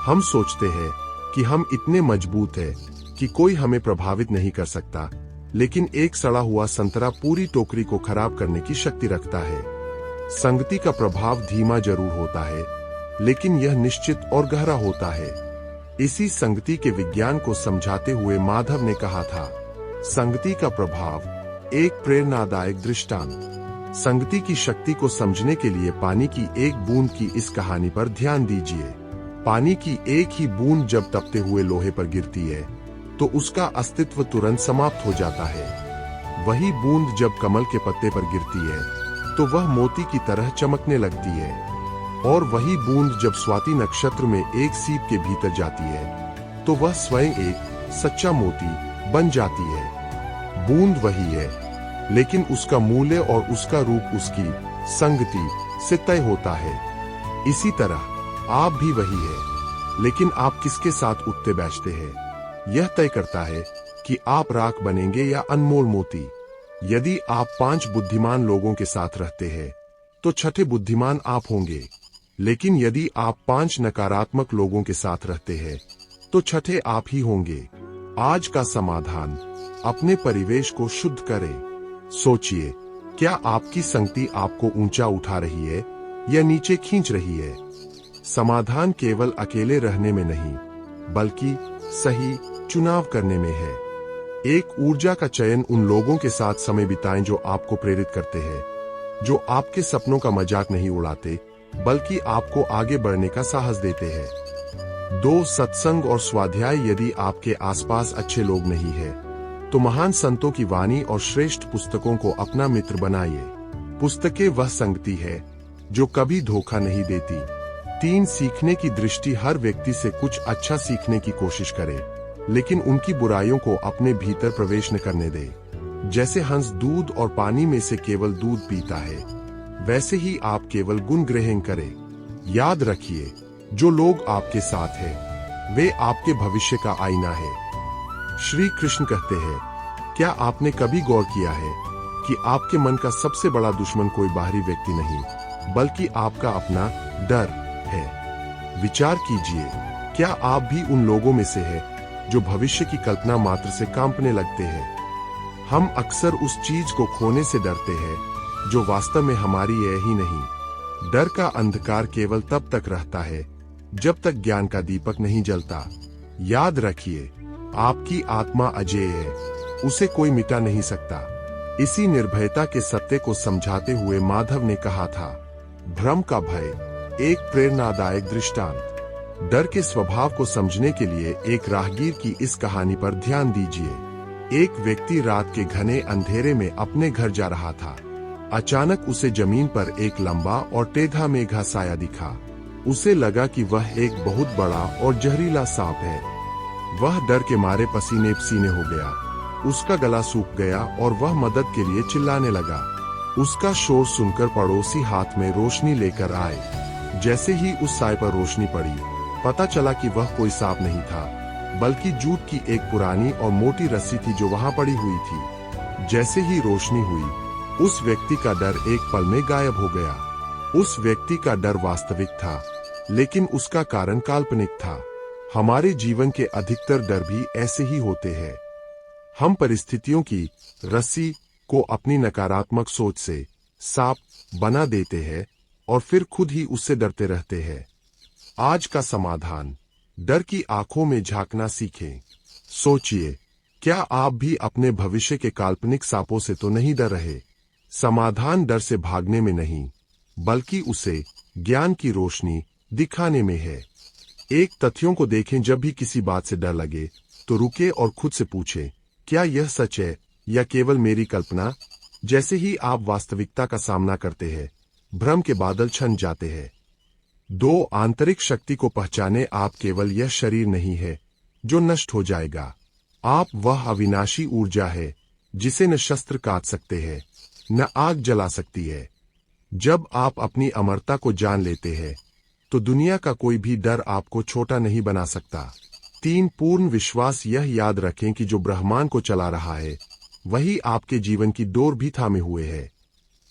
हम सोचते हैं कि हम इतने मजबूत हैं कि कोई हमें प्रभावित नहीं कर सकता, लेकिन एक सड़ा हुआ संतरा पूरी टोकरी को खराब करने की शक्ति रखता है। संगति का प्रभाव धीमा जरूर होता है, लेकिन यह निश्चित और गहरा होता है। इसी संगति के विज्ञान को समझाते हुए माधव ने कहा था, संगति का प्रभाव एक प्रेरणादायक दृष्टांत। संगति की शक्ति को समझने के लिए पानी की एक बूंद की इस कहानी पर ध्यान दीजिए। पानी की एक ही बूंद जब तपते हुए लोहे पर गिरती है, तो उसका अस्तित्व तुरंत समाप्त हो जाता है। वही बूंद जब कमल के पत्ते पर गिरती है तो वह मोती की तरह चमकने लगती है, और वही बूंद जब स्वाति नक्षत्र में एक सीप के भीतर जाती है तो वह स्वयं एक सच्चा मोती बन जाती है। बूंद वही है, लेकिन उसका मूल्य और उसका रूप उसकी संगति से तय होता है। इसी तरह आप भी वही है, लेकिन आप किसके साथ उठते बैठते हैं यह तय करता है कि आप राख बनेंगे या अनमोल मोती। यदि आप 5 बुद्धिमान लोगों के साथ रहते हैं तो छठे बुद्धिमान आप होंगे, लेकिन यदि आप 5 नकारात्मक लोगों के साथ रहते हैं तो छठे आप ही होंगे। आज का समाधान, अपने परिवेश को शुद्ध करें। सोचिए, क्या आपकी संगति आपको ऊंचा उठा रही है या नीचे खींच रही है? समाधान केवल अकेले रहने में नहीं, बल्कि सही चुनाव करने में है। एक ऊर्जा का चयन उन लोगों के साथ समय बिताएं जो आपको प्रेरित करते हैं, जो आपके सपनों का मजाक नहीं उड़ाते बल्कि आपको आगे बढ़ने का साहस देते हैं। 2 सत्संग और स्वाध्याय। यदि आपके आसपास अच्छे लोग नहीं हैं, तो महान संतों की वाणी और श्रेष्ठ पुस्तकों को अपना मित्र बनाइए। पुस्तकें वह संगति है जो कभी धोखा नहीं देती। 3 सीखने की दृष्टि। हर व्यक्ति से कुछ अच्छा सीखने की कोशिश करे, लेकिन उनकी बुराइयों को अपने भीतर प्रवेश न करने दे। जैसे हंस दूध और पानी में से केवल दूध पीता है, वैसे ही आप केवल गुण ग्रहण करें। याद रखिए, जो लोग आपके साथ हैं, वे आपके भविष्य का आईना है। श्री कृष्ण कहते हैं, क्या आपने कभी गौर किया है कि आपके मन का सबसे बड़ा दुश्मन कोई बाहरी व्यक्ति नहीं, बल्कि आपका अपना डर है? विचार कीजिए, क्या आप भी उन लोगों में से हैं जो भविष्य की कल्पना मात्र से कांपने लगते हैं? हम अक्सर उस चीज को खोने से डरते हैं जो वास्तव में हमारी है ही नहीं। डर का अंधकार केवल तब तक रहता है जब तक ज्ञान का दीपक नहीं जलता। याद रखिए, आपकी आत्मा अजेय है, उसे कोई मिटा नहीं सकता। इसी निर्भयता के सत्य को समझाते हुए माधव ने कहा था, भ्रम का भय, एक प्रेरणादायक दृष्टांत। डर के स्वभाव को समझने के लिए एक राहगीर की इस कहानी पर ध्यान दीजिए। एक व्यक्ति रात के घने अंधेरे में अपने घर जा रहा था। अचानक उसे जमीन पर एक लंबा और टेढ़ा मेघा साया दिखा। उसे लगा कि वह एक बहुत बड़ा और जहरीला सांप है। वह डर के मारे पसीने पसीने हो गया। उसका गला सूख गया और वह मदद के लिए चिल्लाने लगा। उसका शोर सुनकर पड़ोसी हाथ में रोशनी लेकर आए। जैसे ही उस साए पर रोशनी पड़ी, पता चला कि वह कोई सांप नहीं था, बल्कि जूट की एक पुरानी और मोटी रस्सी थी जो वहां पड़ी हुई थी। जैसे ही रोशनी हुई, उस व्यक्ति का डर एक पल में गायब हो गया। उस व्यक्ति का डर वास्तविक था, लेकिन उसका कारण काल्पनिक था। हमारे जीवन के अधिकतर डर भी ऐसे ही होते हैं। हम परिस्थितियों की रस्सी को अपनी नकारात्मक सोच से सांप बना देते हैं और फिर खुद ही उससे डरते रहते हैं। आज का समाधान, डर की आंखों में झांकना सीखें। सोचिए, क्या आप भी अपने भविष्य के काल्पनिक सांपों से तो नहीं डर रहे? समाधान डर से भागने में नहीं, बल्कि उसे ज्ञान की रोशनी दिखाने में है। एक तथ्यों को देखें, जब भी किसी बात से डर लगे तो रुके और खुद से पूछें, क्या यह सच है या केवल मेरी कल्पना? जैसे ही आप वास्तविकता का सामना करते हैं, भ्रम के बादल छन जाते हैं। 2 आंतरिक शक्ति को पहचाने। आप केवल यह शरीर नहीं है जो नष्ट हो जाएगा। आप वह अविनाशी ऊर्जा है जिसे न शस्त्र काट सकते हैं, न आग जला सकती है। जब आप अपनी अमरता को जान लेते हैं, तो दुनिया का कोई भी डर आपको छोटा नहीं बना सकता। 3 पूर्ण विश्वास। यह याद रखें कि जो ब्रह्मांड को चला रहा है, वही आपके जीवन की डोर भी थामे हुए है।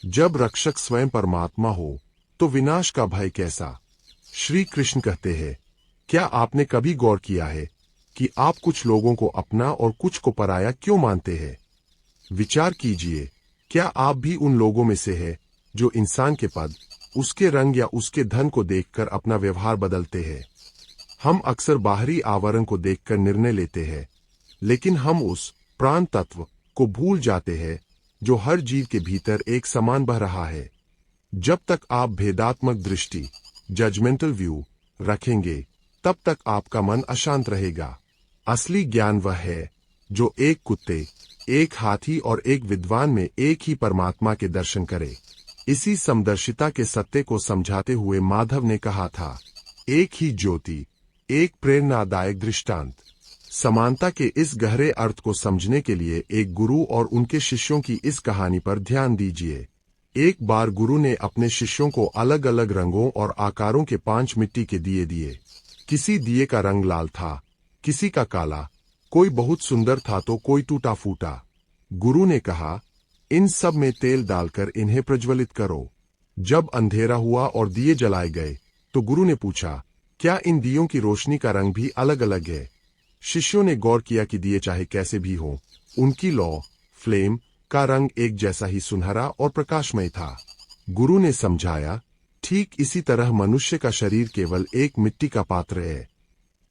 जब रक्षक स्वयं परमात्मा हो, तो विनाश का भय कैसा? श्री कृष्ण कहते हैं, क्या आपने कभी गौर किया है कि आप कुछ लोगों को अपना और कुछ को पराया क्यों मानते हैं? विचार कीजिए, क्या आप भी उन लोगों में से हैं जो इंसान के पद, उसके रंग या उसके धन को देखकर अपना व्यवहार बदलते हैं? हम अक्सर बाहरी आवरण को देखकर निर्णय लेते हैं, लेकिन हम उस प्राण तत्व को भूल जाते हैं जो हर जीव के भीतर एक समान बह रहा है। जब तक आप भेदात्मक दृष्टि, जजमेंटल व्यू रखेंगे, तब तक आपका मन अशांत रहेगा। असली ज्ञान वह है जो एक कुत्ते, एक हाथी और एक विद्वान में एक ही परमात्मा के दर्शन करे। इसी समदर्शिता के सत्य को समझाते हुए माधव ने कहा था, एक ही ज्योति, एक प्रेरणादायक दृष्टांत। समानता के इस गहरे अर्थ को समझने के लिए एक गुरु और उनके शिष्यों की इस कहानी पर ध्यान दीजिए। एक बार गुरु ने अपने शिष्यों को अलग अलग रंगों और आकारों के 5 मिट्टी के दिए दिए। किसी दिए का रंग लाल था, किसी का काला, कोई बहुत सुंदर था तो कोई टूटा फूटा। गुरु ने कहा, इन सब में तेल डालकर इन्हें प्रज्वलित करो। जब अंधेरा हुआ और दिए जलाए गए तो गुरु ने पूछा, क्या इन दियों की रोशनी का रंग भी अलग अलग है? शिष्यों ने गौर किया कि दिए चाहे कैसे भी हों, उनकी लौ फ्लेम का रंग एक जैसा ही सुनहरा और प्रकाशमय था। गुरु ने समझाया, ठीक इसी तरह मनुष्य का शरीर केवल एक मिट्टी का पात्र है।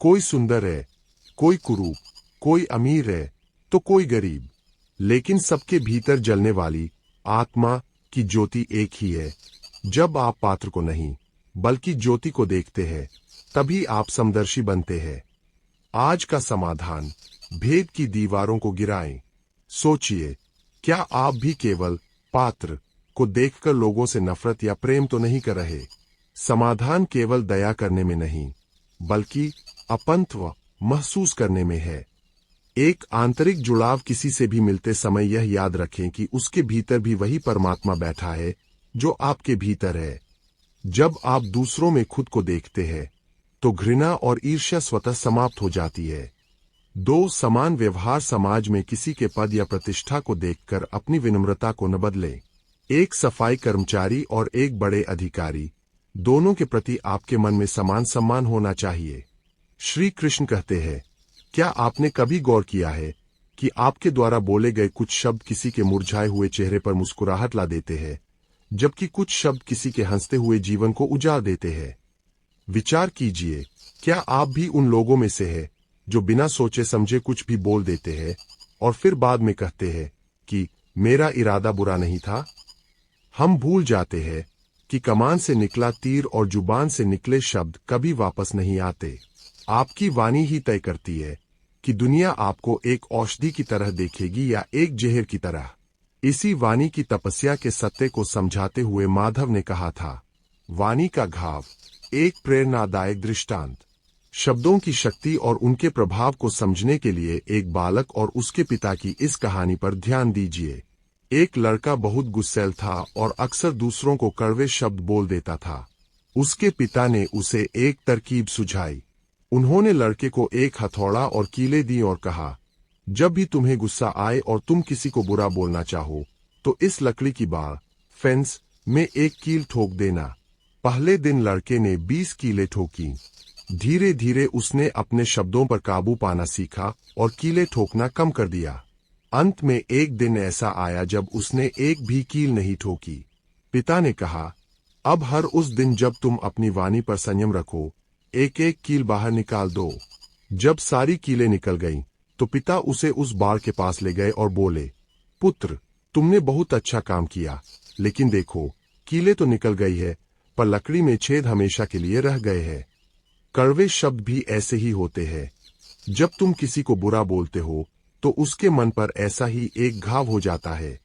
कोई सुंदर है, कोई कुरूप, कोई अमीर है तो कोई गरीब, लेकिन सबके भीतर जलने वाली आत्मा की ज्योति एक ही है। जब आप पात्र को नहीं बल्कि ज्योति को देखते हैं, तभी आप समदर्शी बनते हैं। आज का समाधान, भेद की दीवारों को गिराएं। सोचिए, क्या आप भी केवल पात्र को देखकर लोगों से नफरत या प्रेम तो नहीं कर रहे? समाधान केवल दया करने में नहीं, बल्कि अपनत्व महसूस करने में है। एक आंतरिक जुड़ाव किसी से भी मिलते समय यह याद रखें कि उसके भीतर भी वही परमात्मा बैठा है जो आपके भीतर है। जब आप दूसरों में खुद को देखते हैं तो घृणा और ईर्ष्या स्वतः समाप्त हो जाती है। दो समान व्यवहार समाज में किसी के पद या प्रतिष्ठा को देखकर अपनी विनम्रता को न बदलें। एक सफाई कर्मचारी और एक बड़े अधिकारी, दोनों के प्रति आपके मन में समान सम्मान होना चाहिए। श्री कृष्ण कहते हैं, क्या आपने कभी गौर किया है कि आपके द्वारा बोले गए कुछ शब्द किसी के मुरझाए हुए चेहरे पर मुस्कुराहट ला देते हैं, जबकि कुछ शब्द किसी के हंसते हुए जीवन को उजाड़ देते हैं? विचार कीजिए, क्या आप भी उन लोगों में से हैं जो बिना सोचे समझे कुछ भी बोल देते हैं और फिर बाद में कहते हैं कि मेरा इरादा बुरा नहीं था? हम भूल जाते हैं कि कमान से निकला तीर और जुबान से निकले शब्द कभी वापस नहीं आते। आपकी वाणी ही तय करती है कि दुनिया आपको एक औषधि की तरह देखेगी या एक जहर की तरह। इसी वाणी की तपस्या के सत्य को समझाते हुए माधव ने कहा था, वाणी का घाव, एक प्रेरणादायक दृष्टांत। शब्दों की शक्ति और उनके प्रभाव को समझने के लिए एक बालक और उसके पिता की इस कहानी पर ध्यान दीजिए। एक लड़का बहुत गुस्सैल था और अक्सर दूसरों को कड़वे शब्द बोल देता था। उसके पिता ने उसे एक तरकीब सुझाई। उन्होंने लड़के को एक हथौड़ा और कीले दी और कहा, जब भी तुम्हें गुस्सा आए और तुम किसी को बुरा बोलना चाहो तो इस लकड़ी की बाड़ फेंस में एक कील ठोक देना। पहले दिन लड़के ने 20 कीलें ठोकी। धीरे धीरे उसने अपने शब्दों पर काबू पाना सीखा और कीलें ठोकना कम कर दिया। अंत में एक दिन ऐसा आया जब उसने एक भी कील नहीं ठोकी। पिता ने कहा, अब हर उस दिन जब तुम अपनी वाणी पर संयम रखो, एक एक कील बाहर निकाल दो। जब सारी कीलें निकल गईं, तो पिता उसे उस बाड़ के पास ले गए और बोले, पुत्र, तुमने बहुत अच्छा काम किया, लेकिन देखो, कीलें तो निकल गई है, पर लकड़ी में छेद हमेशा के लिए रह गए हैं। कड़वे शब्द भी ऐसे ही होते हैं। जब तुम किसी को बुरा बोलते हो तो उसके मन पर ऐसा ही एक घाव हो जाता है।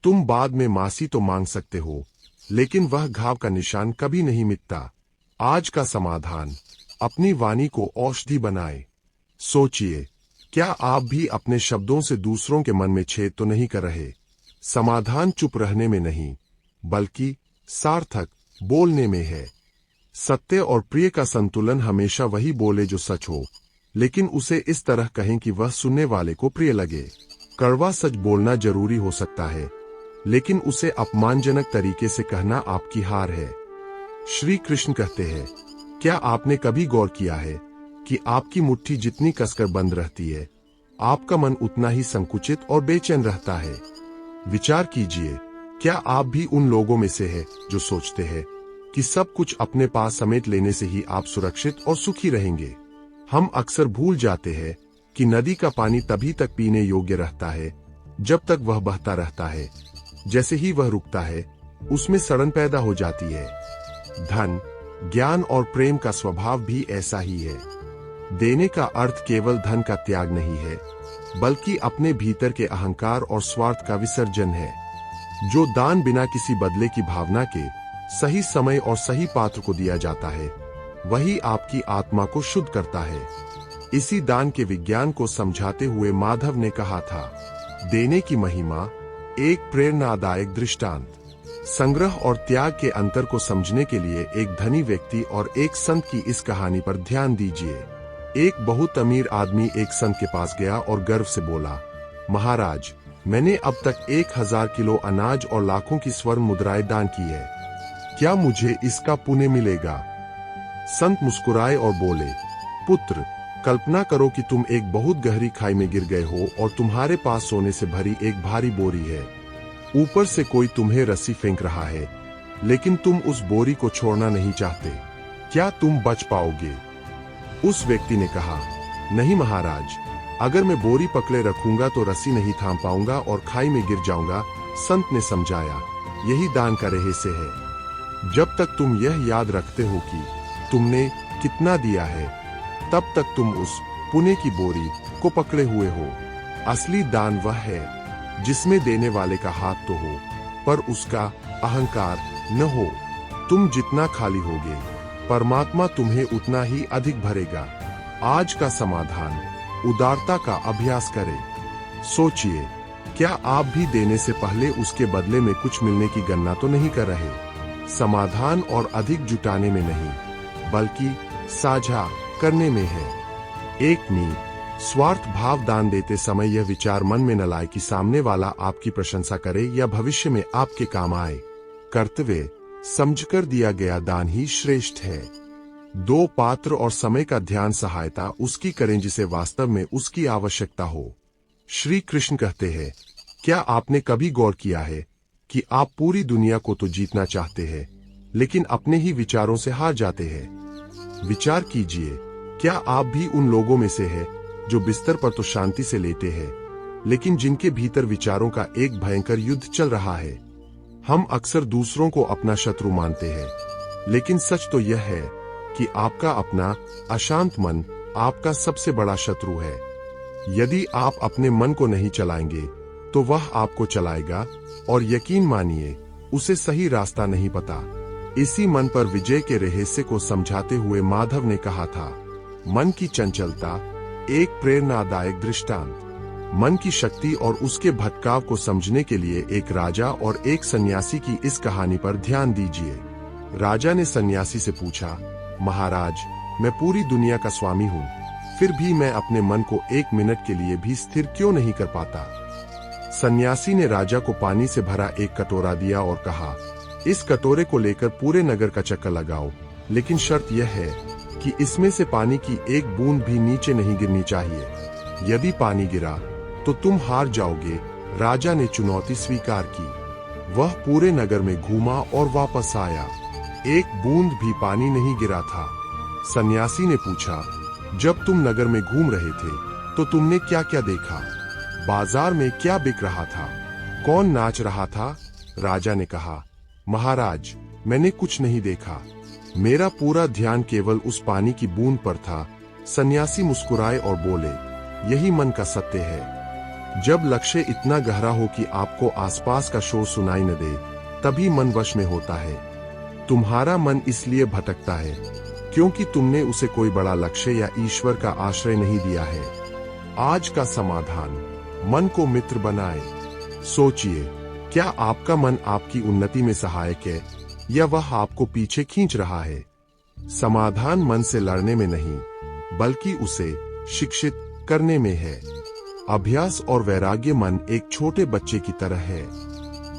तुम बाद में माफी तो मांग सकते हो, लेकिन वह घाव का निशान कभी नहीं मिटता। आज का समाधान, अपनी वाणी को औषधि बनाए। सोचिए, क्या आप भी अपने शब्दों से दूसरों के मन में छेद तो नहीं कर रहे? समाधान चुप रहने में नहीं, बल्कि सार्थक बोलने में है। सत्य और प्रिय का संतुलन हमेशा वही बोले जो सच हो, लेकिन उसे इस तरह कहें कि वह सुनने वाले को प्रिय लगे। कड़वा सच बोलना जरूरी हो सकता है, लेकिन उसे अपमानजनक तरीके से कहना आपकी हार है। श्री कृष्ण कहते हैं, क्या आपने कभी गौर किया है कि आपकी मुट्ठी जितनी कसकर बंद रहती है, आपका मन उतना ही संकुचित और बेचैन रहता है? विचार कीजिए, क्या आप भी उन लोगों में से हैं जो सोचते हैं कि सब कुछ अपने पास समेट लेने से ही आप सुरक्षित और सुखी रहेंगे? हम अक्सर भूल जाते हैं कि नदी का पानी तभी तक पीने योग्य रहता है जब तक वह बहता रहता है। जैसे ही वह रुकता है, उसमें सड़न पैदा हो जाती है। धन, ज्ञान और प्रेम का स्वभाव भी ऐसा ही है। देने का अर्थ केवल धन का त्याग नहीं है, बल्कि अपने भीतर के अहंकार और स्वार्थ का विसर्जन है। जो दान बिना किसी बदले की भावना के सही समय और सही पात्र को दिया जाता है, वही आपकी आत्मा को शुद्ध करता है। इसी दान के विज्ञान को समझाते हुए माधव ने कहा था, देने की महिमा, एक प्रेरणादायक दृष्टांत। संग्रह और त्याग के अंतर को समझने के लिए एक धनी व्यक्ति और एक संत की इस कहानी पर ध्यान दीजिए। एक बहुत अमीर आदमी एक संत के पास गया और गर्व से बोला, महाराज, मैंने अब तक 1000 किलो अनाज और लाखों की स्वर्ण मुद्राएं दान की है। क्या मुझे इसका पुण्य मिलेगा? संत मुस्कुराए और बोले, पुत्र, कल्पना करो कि तुम एक बहुत गहरी खाई में गिर गए हो और तुम्हारे पास सोने से भरी एक भारी बोरी है। ऊपर से कोई तुम्हें रस्सी फेंक रहा है, लेकिन तुम उस बोरी को छोड़ना नहीं चाहते। क्या तुम बच पाओगे? उस व्यक्ति ने कहा, नहीं महाराज, अगर मैं बोरी पकड़े रखूंगा तो रस्सी नहीं थाम पाऊंगा और खाई में गिर जाऊंगा। संत ने समझाया, यही दान का रहस्य है। जब तक तुम यह याद रखते हो कि तुमने कितना दिया है, तब तक तुम उस पुण्य की बोरी को पकड़े हुए हो। असली दान वह है जिसमें देने वाले का हाथ तो हो, पर उसका अहंकार न हो। तुम जितना खाली होगे, परमात्मा तुम्हें उतना ही अधिक भरेगा। आज का समाधान, उदारता का अभ्यास करें। सोचिए, क्या आप भी देने से पहले उसके बदले में कुछ मिलने की गणना तो नहीं कर रहे? समाधान और अधिक जुटाने में नहीं, बल्कि साझा करने में है। एक स्वार्थ भाव दान देते समय यह विचार मन में न लाए कि सामने वाला आपकी प्रशंसा करे या भविष्य में आपके काम आए। कर्तव्य समझकर दिया गया दान ही श्रेष्ठ है। दो पात्र और समय का ध्यान सहायता उसकी करें जिसे वास्तव में उसकी आवश्यकता हो। श्री कृष्ण कहते हैं, क्या आपने कभी गौर किया है कि आप पूरी दुनिया को तो जीतना चाहते हैं, लेकिन अपने ही विचारों से हार जाते हैं? विचार कीजिए, क्या आप भी उन लोगों में से हैं जो बिस्तर पर तो शांति से लेटे हैं, लेकिन जिनके भीतर विचारों का एक भयंकर युद्ध चल रहा है? हम अक्सर दूसरों को अपना शत्रु मानते हैं, लेकिन सच तो यह है कि आपका अपना अशांत मन आपका सबसे बड़ा शत्रु है। यदि आप अपने मन को नहीं चलाएंगे, तो वह आपको चलाएगा, और यकीन मानिए, उसे सही रास्ता नहीं पता। इसी मन पर विजय के रहस्य को समझाते हुए माधव ने कहा था, मन की चंचलता, एक प्रेरणादायक दृष्टांत। मन की शक्ति और उसके भटकाव को समझने के लिए एक राजा और एक सन्यासी की इस कहानी पर ध्यान दीजिए। राजा ने सन्यासी से पूछा, महाराज, मैं पूरी दुनिया का स्वामी हूँ, फिर भी मैं अपने मन को 1 मिनट के लिए भी स्थिर क्यों नहीं कर पाता? सन्यासी ने राजा को पानी से भरा एक कटोरा दिया और कहा, इस कटोरे को लेकर पूरे नगर का चक्कर लगाओ, लेकिन शर्त यह है कि इसमें से पानी की एक बूंद भी नीचे नहीं गिरनी चाहिए। यदि पानी गिरा तो तुम हार जाओगे। राजा ने चुनौती स्वीकार की। वह पूरे नगर में घूमा और वापस आया। एक बूंद भी पानी नहीं गिरा था। सन्यासी ने पूछा, जब तुम नगर में घूम रहे थे तो तुमने क्या क्या देखा? बाजार में क्या बिक रहा था? कौन नाच रहा था? राजा ने कहा, महाराज, मैंने कुछ नहीं देखा। मेरा पूरा ध्यान केवल उस पानी की बूंद पर था। सन्यासी मुस्कुराए और बोले, यही मन का सत्य है। जब लक्ष्य इतना गहरा हो कि आपको आसपास का शोर सुनाई न दे, तभी मन वश में होता है। तुम्हारा मन इसलिए भटकता है क्योंकि तुमने उसे कोई बड़ा लक्ष्य या ईश्वर का आश्रय नहीं दिया है। आज का समाधान, मन को मित्र बनाए। सोचिए, क्या आपका मन आपकी उन्नति में सहायक है या वह आपको पीछे खींच रहा है? समाधान मन से लड़ने में नहीं, बल्कि उसे शिक्षित करने में है। अभ्यास और वैराग्य मन एक छोटे बच्चे की तरह है।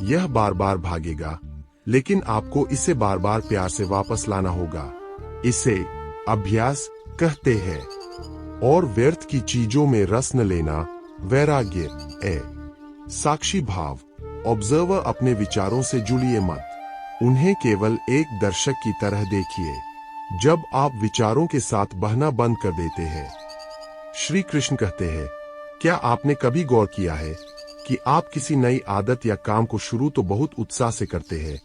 यह बार बार भागेगा, लेकिन आपको इसे बार बार प्यार से वापस लाना होगा। इसे अभ्यास कहते हैं। और व्यर्थ की चीजों में रस न लेना वैराग्य है। साक्षी भाव, ऑब्जर्वर, अपने विचारों से जुड़िए मत, उन्हें केवल एक दर्शक की तरह देखिए। जब आप विचारों के साथ बहना बंद कर देते हैं, श्री कृष्ण कहते हैं, क्या आपने कभी गौर किया है कि आप किसी नई आदत या काम को शुरू तो बहुत उत्साह से करते हैं,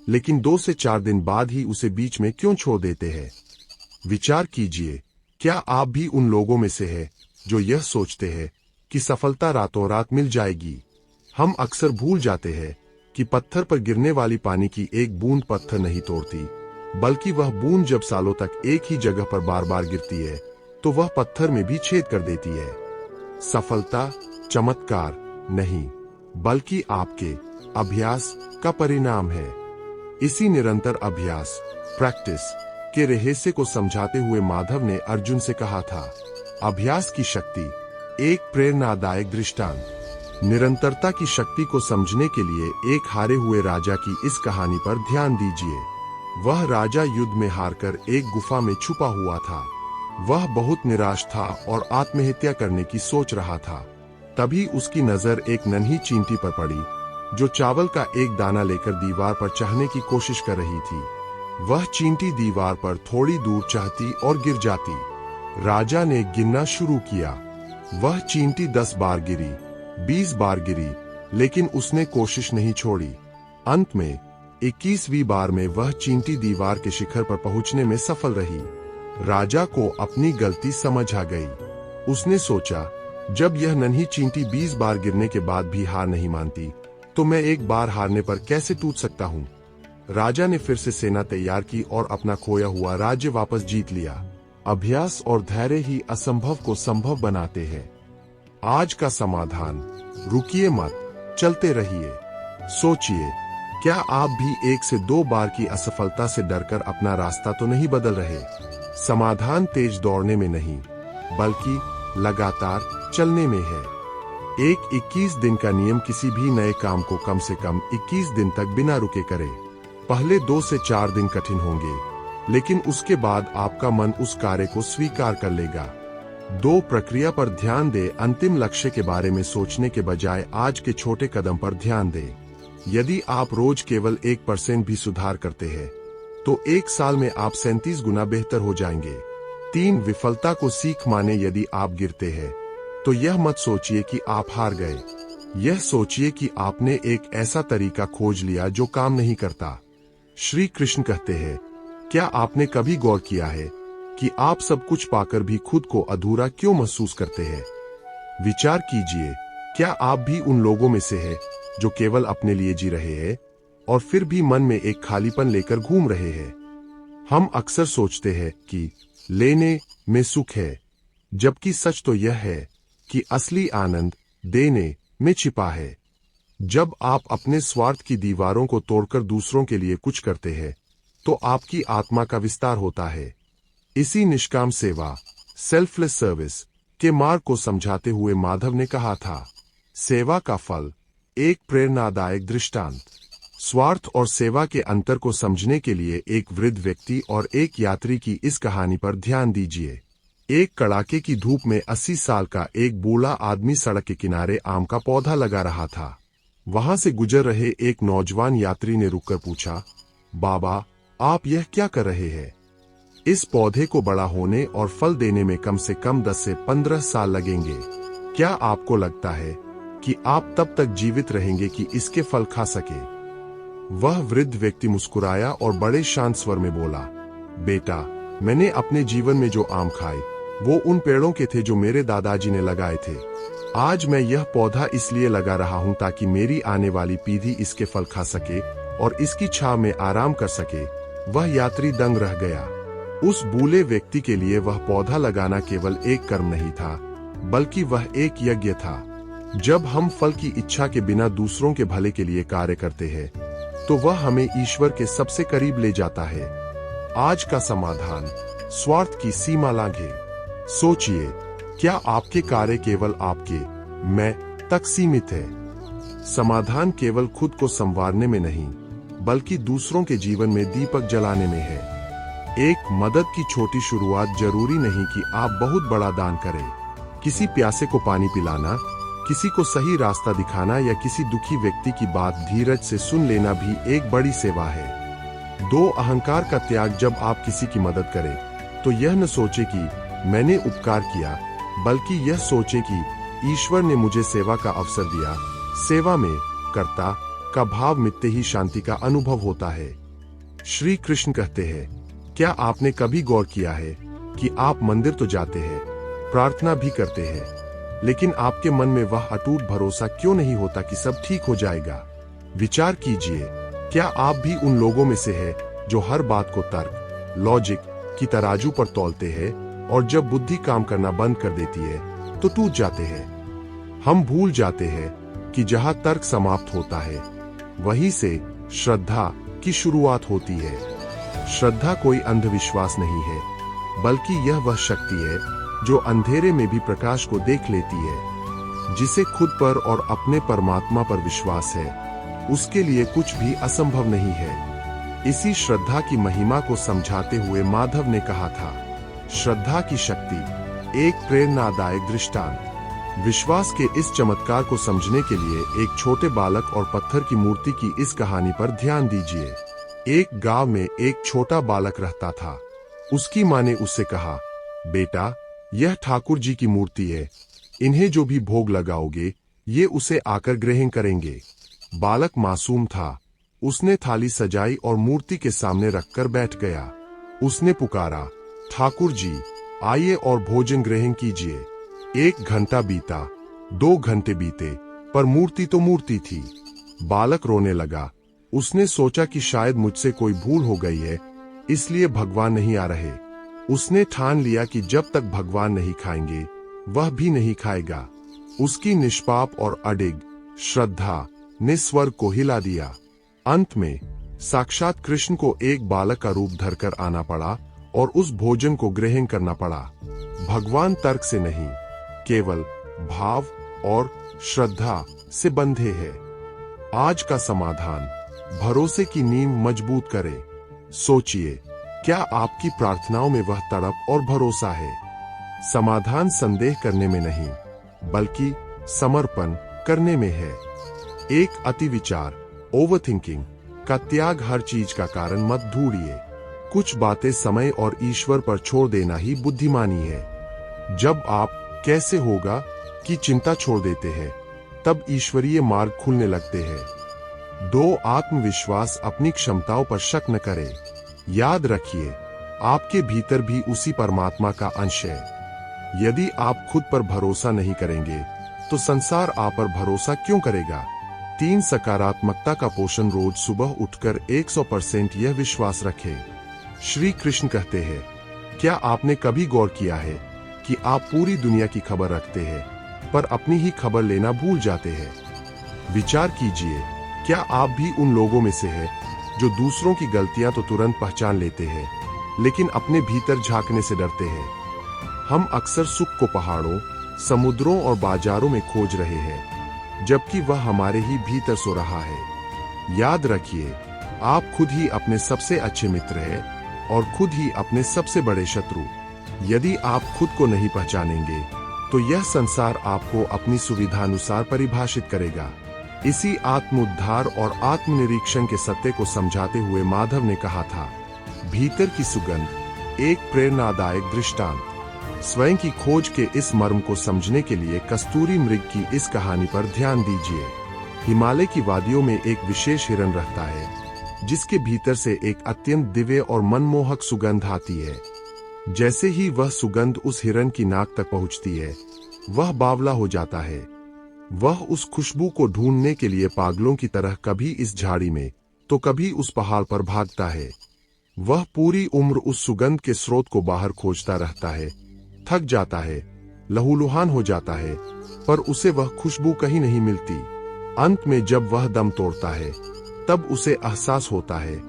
लेकिन 2 से 4 दिन बाद ही उसे बीच में क्यों छोड़ देते हैं? विचार कीजिए, क्या आप भी उन लोगों में से हैं जो यह सोचते हैं कि सफलता रातों रात मिल जाएगी। हम अक्सर भूल जाते हैं कि पत्थर पर गिरने वाली पानी की एक बूंद पत्थर नहीं तोड़ती, बल्कि वह बूंद जब सालों तक एक ही जगह पर बार बार गिरती है तो वह पत्थर में भी छेद कर देती है। सफलता चमत्कार नहीं, बल्कि आपके अभ्यास का परिणाम है। इसी निरंतर अभ्यास, प्रैक्टिस के रहस्य को समझाते हुए माधव ने अर्जुन से कहा था, अभ्यास की शक्ति, एक प्रेरणादायक दृष्टांत। निरंतरता की शक्ति को समझने के लिए एक हारे हुए राजा की इस कहानी पर ध्यान दीजिए। वह राजा युद्ध में हारकर एक गुफा में छुपा हुआ था। वह बहुत निराश था और आत्महत्या करने की सोच रहा था। तभी उसकी नजर एक नन्ही चींटी पर पड़ी, जो चावल का एक दाना लेकर दीवार पर चढ़ने की कोशिश कर रही थी। वह चींटी दीवार पर थोड़ी दूर चढ़ती और गिर जाती। राजा ने गिनना शुरू किया। वह चींटी 10 बार गिरी, 20 बार गिरी, लेकिन उसने कोशिश नहीं छोड़ी। अंत में 21वीं बार में वह चींटी दीवार के शिखर पर पहुंचने में सफल रही। राजा को अपनी गलती समझ आ गई। उसने सोचा, जब यह नन्ही चींटी 20 बार गिरने के बाद भी हार नहीं मानती, तो मैं एक बार हारने पर कैसे टूट सकता हूं। राजा ने फिर से सेना तैयार की और अपना खोया हुआ राज्य वापस जीत लिया। अभ्यास और धैर्य ही असंभव को संभव बनाते हैं। आज का समाधान, रुकिए मत, चलते रहिए। सोचिए, क्या आप भी 1 से 2 बार की असफलता से डरकर अपना रास्ता तो नहीं बदल रहे। समाधान तेज दौड़ने में नहीं, बल्कि लगातार चलने में है। एक 21 दिन का नियम किसी भी नए काम को कम से कम 21 दिन तक बिना रुके करें। पहले 2 से 4 दिन कठिन होंगे, लेकिन उसके बाद आपका मन उस कार्य को स्वीकार कर लेगा। 2 प्रक्रिया पर ध्यान दें। अंतिम लक्ष्य के बारे में सोचने के बजाय आज के छोटे कदम पर ध्यान दें। यदि आप रोज केवल 1% भी सुधार करते हैं, तो 1 साल में आप 37 गुना बेहतर हो जाएंगे। 3 विफलता को सीख माने। यदि आप गिरते हैं, तो यह मत सोचिए कि आप हार गए। यह सोचिए कि आपने एक ऐसा तरीका खोज लिया जो काम नहीं करता। श्री कृष्ण कहते हैं, क्या आपने कभी गौर किया है कि आप सब कुछ पाकर भी खुद को अधूरा क्यों महसूस करते हैं? विचार कीजिए, क्या आप भी उन लोगों में से हैं जो केवल अपने लिए जी रहे हैं और फिर भी मन में एक खालीपन लेकर घूम रहे हैं? हम अक्सर सोचते हैं कि लेने में सुख है, जबकि सच तो यह है कि असली आनंद देने में छिपा है। जब आप अपने स्वार्थ की दीवारों को तोड़कर दूसरों के लिए कुछ करते हैं, तो आपकी आत्मा का विस्तार होता है। इसी निष्काम सेवा, सेल्फलेस सर्विस के मार्ग को समझाते हुए माधव ने कहा था, सेवा का फल, एक प्रेरणादायक दृष्टांत। स्वार्थ और सेवा के अंतर को समझने के लिए एक वृद्ध व्यक्ति और एक यात्री की इस कहानी पर ध्यान दीजिए। एक कड़ाके की धूप में 80 साल का एक बूढ़ा आदमी सड़क के किनारे आम का पौधा लगा रहा था। वहां से गुजर रहे एक नौजवान यात्री ने रुककर पूछा, बाबा, आप यह क्या कर रहे हैं? इस पौधे को बड़ा होने और फल देने में कम से कम 10 से 15 साल लगेंगे। क्या आपको लगता है कि आप तब तक जीवित रहेंगे कि इसके फल खा सके? वह वृद्ध व्यक्ति मुस्कुराया और बड़े शांत स्वर में बोला, बेटा, मैंने अपने जीवन में जो आम खाए वो उन पेड़ों के थे जो मेरे दादाजी ने लगाए थे। आज मैं यह पौधा इसलिए लगा रहा हूं ताकि मेरी आने वाली पीढ़ी इसके फल खा सके और इसकी छांव में आराम कर सके। वह यात्री दंग रह गया। उस बूढ़े व्यक्ति के लिए वह पौधा लगाना केवल एक कर्म नहीं था, बल्कि वह एक यज्ञ था। जब हम फल की इच्छा के बिना दूसरों के भले के लिए कार्य करते हैं, तो वह हमें ईश्वर के सबसे करीब ले जाता है। आज का समाधान, स्वार्थ की सीमा लांघे। सोचिए, क्या आपके कार्य केवल आपके मैं तक सीमित है? समाधान केवल खुद को संवारने में नहीं, बल्कि दूसरों के जीवन में दीपक जलाने में है। एक मदद की छोटी शुरुआत जरूरी नहीं कि आप बहुत बड़ा दान करें। किसी प्यासे को पानी पिलाना, किसी को सही रास्ता दिखाना या किसी दुखी व्यक्ति की बात धीरज से सुन लेना भी एक बड़ी सेवा है। 2 अहंकार का त्याग। जब आप किसी की मदद करें, तो यह न सोचे कि मैंने उपकार किया, बल्कि यह सोचे कि ईश्वर ने मुझे सेवा का अवसर दिया। सेवा में कर्ता का भाव मिटते ही शांति का अनुभव होता है। श्री कृष्ण कहते हैं, क्या आपने कभी गौर किया है कि आप मंदिर तो जाते हैं, प्रार्थना भी करते हैं, लेकिन आपके मन में वह अटूट भरोसा क्यों नहीं होता कि सब ठीक हो जाएगा? विचार कीजिए, क्या आप भी उन लोगों में से हैं जो हर बात को तर्क, लॉजिक की तराजू पर तौलते हैं और जब बुद्धि काम करना बंद कर देती है तो टूट जाते हैं? हम भूल जाते हैं कि जहां तर्क समाप्त होता है वहीं से श्रद्धा की शुरुआत होती है। श्रद्धा कोई अंधविश्वास नहीं है, बल्कि यह वह शक्ति है जो अंधेरे में भी प्रकाश को देख लेती है। जिसे खुद पर और अपने परमात्मा पर विश्वास है, उसके लिए कुछ भी असंभव नहीं है। इसी श्रद्धा की महिमा को समझाते हुए माधव ने कहा था, श्रद्धा की शक्ति, एक प्रेरणादायक दृष्टांत। विश्वास के इस चमत्कार को समझने के लिए एक छोटे बालक और पत्थर की मूर्ति की इस कहानी पर ध्यान दीजिए। एक गांव में एक छोटा बालक रहता था। उसकी मां ने उससे कहा, बेटा, यह ठाकुर जी की मूर्ति है, इन्हें जो भी भोग लगाओगे ये उसे आकर ग्रहण करेंगे। बालक मासूम था। उसने थाली सजाई और मूर्ति के सामने रखकर बैठ गया। उसने पुकारा, ठाकुर जी, आइए और भोजन ग्रहण कीजिए। 1 घंटा बीता, 2 घंटे बीते, पर मूर्ति तो मूर्ति थी। बालक रोने लगा। उसने सोचा कि शायद मुझसे कोई भूल हो गई है, इसलिए भगवान नहीं आ रहे। उसने ठान लिया कि जब तक भगवान नहीं खाएंगे वह भी नहीं खाएगा। उसकी निष्पाप और अडिग श्रद्धा ने स्वर्ग को हिला दिया। अंत में साक्षात कृष्ण को एक बालक का रूप धरकर आना पड़ा और उस भोजन को ग्रहण करना पड़ा। भगवान तर्क से नहीं, केवल भाव और श्रद्धा से बंधे हैं। आज का समाधान, भरोसे की नींव मजबूत करें। सोचिए, क्या आपकी प्रार्थनाओं में वह तड़प और भरोसा है? समाधान संदेह करने में नहीं, बल्कि समर्पण करने में है। एक अति विचार, ओवरथिंकिंग का त्याग हर चीज का कारण मत ढूंढिए। कुछ बातें समय और ईश्वर पर छोड़ देना ही बुद्धिमानी है। जब आप कैसे होगा की चिंता छोड़ देते हैं, तब ईश्वरीय मार्ग खुलने लगते हैं। 2 आत्मविश्वास, अपनी क्षमताओं पर शक न करें। याद रखिए, आपके भीतर भी उसी परमात्मा का अंश है। यदि आप खुद पर भरोसा नहीं करेंगे तो संसार आप पर भरोसा क्यों करेगा? 3 सकारात्मकता का पोषण, रोज सुबह उठकर 100% यह विश्वास रखें। श्री कृष्ण कहते हैं, क्या आपने कभी गौर किया है कि आप पूरी दुनिया की खबर रखते हैं पर अपनी ही खबर लेना भूल जाते हैं? विचार कीजिए, क्या आप भी उन लोगों में से हैं जो दूसरों की गलतियां तो तुरंत पहचान लेते हैं, लेकिन अपने भीतर झांकने से डरते हैं? हम अक्सर सुख को पहाड़ों, समुद्रों और बाजारों में खोज रहे हैं, जबकि वह हमारे ही भीतर सो रहा है। याद रखिए, आप खुद ही अपने सबसे अच्छे मित्र हैं और खुद ही अपने सबसे बड़े शत्रु। यदि आप खुद को नहीं पहचानेंगे तो यह संसार आपको अपनी सुविधानुसार परिभाषित करेगा। इसी आत्मोद्धार और आत्मनिरीक्षण के सत्य को समझाते हुए माधव ने कहा था, भीतर की सुगंध, एक प्रेरणादायक दृष्टांत। स्वयं की खोज के इस मर्म को समझने के लिए कस्तूरी मृग की इस कहानी पर ध्यान दीजिए। हिमालय की वादियों में एक विशेष हिरन रहता है, जिसके भीतर से एक अत्यंत दिव्य और मनमोहक सुगंध आती है। जैसे ही वह सुगंध उस हिरन की नाक तक पहुंचती है, वह बावला हो जाता है। वह उस खुशबू को ढूंढने के लिए पागलों की तरह कभी इस झाड़ी में तो कभी उस पहाड़ पर भागता है। वह पूरी उम्र उस सुगंध के स्रोत को बाहर खोजता रहता है, थक जाता है, लहूलुहान हो जाता है, पर उसे वह खुशबू कहीं नहीं मिलती। अंत में जब वह दम तोड़ता है, तब उसे एहसास होता है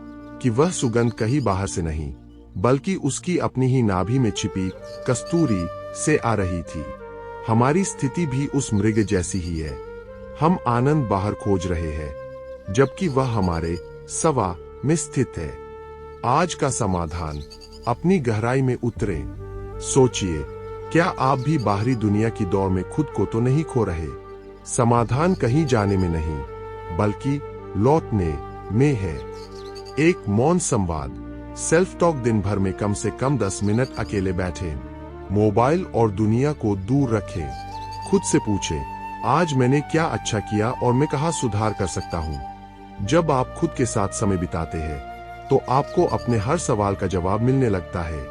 कि वह सुगंध कहीं बाहर से नहीं, बल्कि उसकी अपनी ही नाभि में छिपी कस्तूरी से आ रही थी। हमारी स्थिति भी उस मृग जैसी ही है। हम आनंद बाहर खोज रहे हैं, जबकि वह हमारे सवा में स्थित है। आज का समाधान, अपनी गहराई में उतरें। सोचिए, क्या आप भी बाहरी दुनिया की दौड़ में खुद को तो नहीं खो रहे? समाधान कहीं जाने में नहीं, बल्कि लौटने में है। एक मौन संवाद, सेल्फ टॉक। दिन भर में कम से कम 10 मिनट अकेले बैठें, मोबाइल और दुनिया को दूर रखें। खुद से पूछें, आज मैंने क्या अच्छा किया और मैं कहाँ सुधार कर सकता हूँ। जब आप खुद के साथ समय बिताते हैं तो आपको अपने हर सवाल का जवाब मिलने लगता है।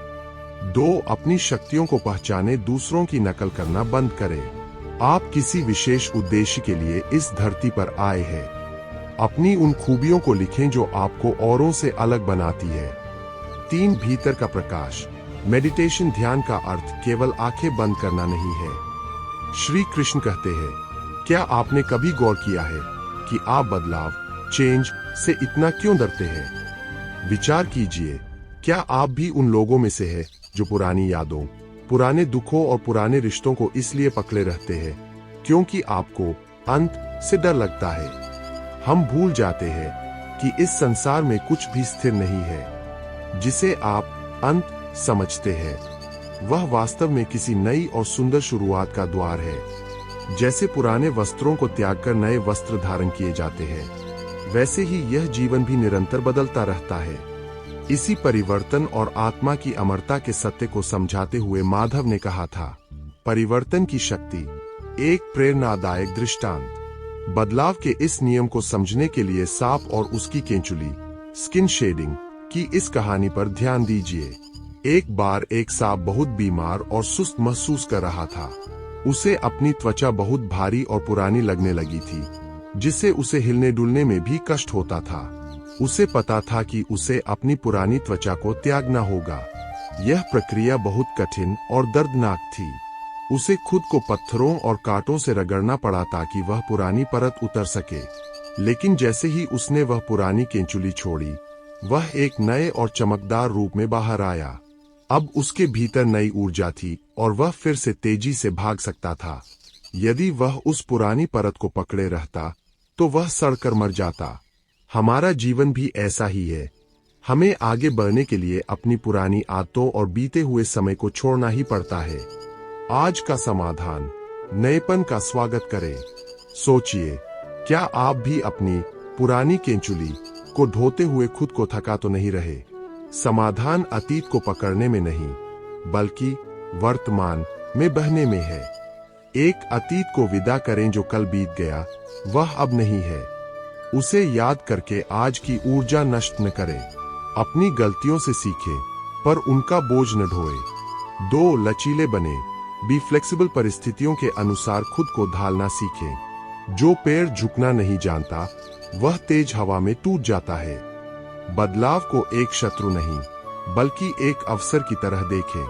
2 अपनी शक्तियों को पहचाने, दूसरों की नकल करना बंद करें। आप किसी विशेष उद्देश्य के लिए इस धरती पर आए हैं। अपनी उन खूबियों को लिखें जो आपको औरों से अलग बनाती है। 3 भीतर का प्रकाश। मेडिटेशन ध्यान का अर्थ केवल आंखें बंद करना नहीं है। श्री कृष्ण कहते हैं, क्या आपने कभी गौर किया है कि आप बदलाव, चेंज से इतना क्यों डरते हैं? विचार कीजिए, क्या आप भी उन लोगों में से हैं जो पुरानी यादों, पुराने दुखों और पुराने रिश्तों को इसलिए पकड़े रहते हैं क्योंकि आपको अंत से डर लगता है? हम भूल जाते हैं कि इस संसार में कुछ भी स्थिर नहीं है। जिसे आप अंत समझते हैं, वह वास्तव में किसी नई और सुंदर शुरुआत का द्वार है। जैसे पुराने वस्त्रों को त्याग कर नए वस्त्र धारण किए जाते हैं, वैसे ही यह जीवन भी निरंतर बदलता रहता है। इसी परिवर्तन और आत्मा की अमरता के सत्य को समझाते हुए माधव ने कहा था, परिवर्तन की शक्ति, एक प्रेरणादायक दृष्टांत। बदलाव के इस नियम को समझने के लिए सांप और उसकी केंचुली, स्किन शेडिंग की इस कहानी पर ध्यान दीजिए। एक बार एक सांप बहुत बीमार और सुस्त महसूस कर रहा था। उसे अपनी त्वचा बहुत भारी और पुरानी लगने लगी थी, जिससे उसे हिलने डुलने में भी कष्ट होता था। उसे पता था कि उसे अपनी पुरानी त्वचा को त्यागना होगा। यह प्रक्रिया बहुत कठिन और दर्दनाक थी। उसे खुद को पत्थरों और कांटों से रगड़ना पड़ा ताकि वह पुरानी परत उतर सके। लेकिन जैसे ही उसने वह पुरानी केंचुली छोड़ी, वह एक नए और चमकदार रूप में बाहर आया। अब उसके भीतर नई ऊर्जा थी और वह फिर से तेजी से भाग सकता था। यदि वह उस पुरानी परत को पकड़े रहता, तो वह सड़कर मर जाता। हमारा जीवन भी ऐसा ही है। हमें आगे बढ़ने के लिए अपनी पुरानी आदतों और बीते हुए समय को छोड़ना ही पड़ता है। आज का समाधान, नएपन का स्वागत करें। सोचिए, क्या आप भी अपनी पुरानी केंचुली को ढोते हुए खुद को थका तो नहीं रहे? समाधान अतीत को पकड़ने में नहीं, बल्कि वर्तमान में बहने में है। एक अतीत को विदा करें जो कल बीत गया, वह अब नहीं है। उसे याद करके आज की ऊर्जा नष्ट न करें। अपनी गलतियों से सीखें, पर उनका बोझ न ढोएं। 2 लचीले बने, बी फ्लेक्सिबल। परिस्थितियों के अनुसार खुद को ढालना सीखें। जो पेड़ झुकना नहीं जानता, वह तेज हवा में टूट जाता है। बदलाव को एक शत्रु नहीं, बल्कि एक अवसर की तरह देखें।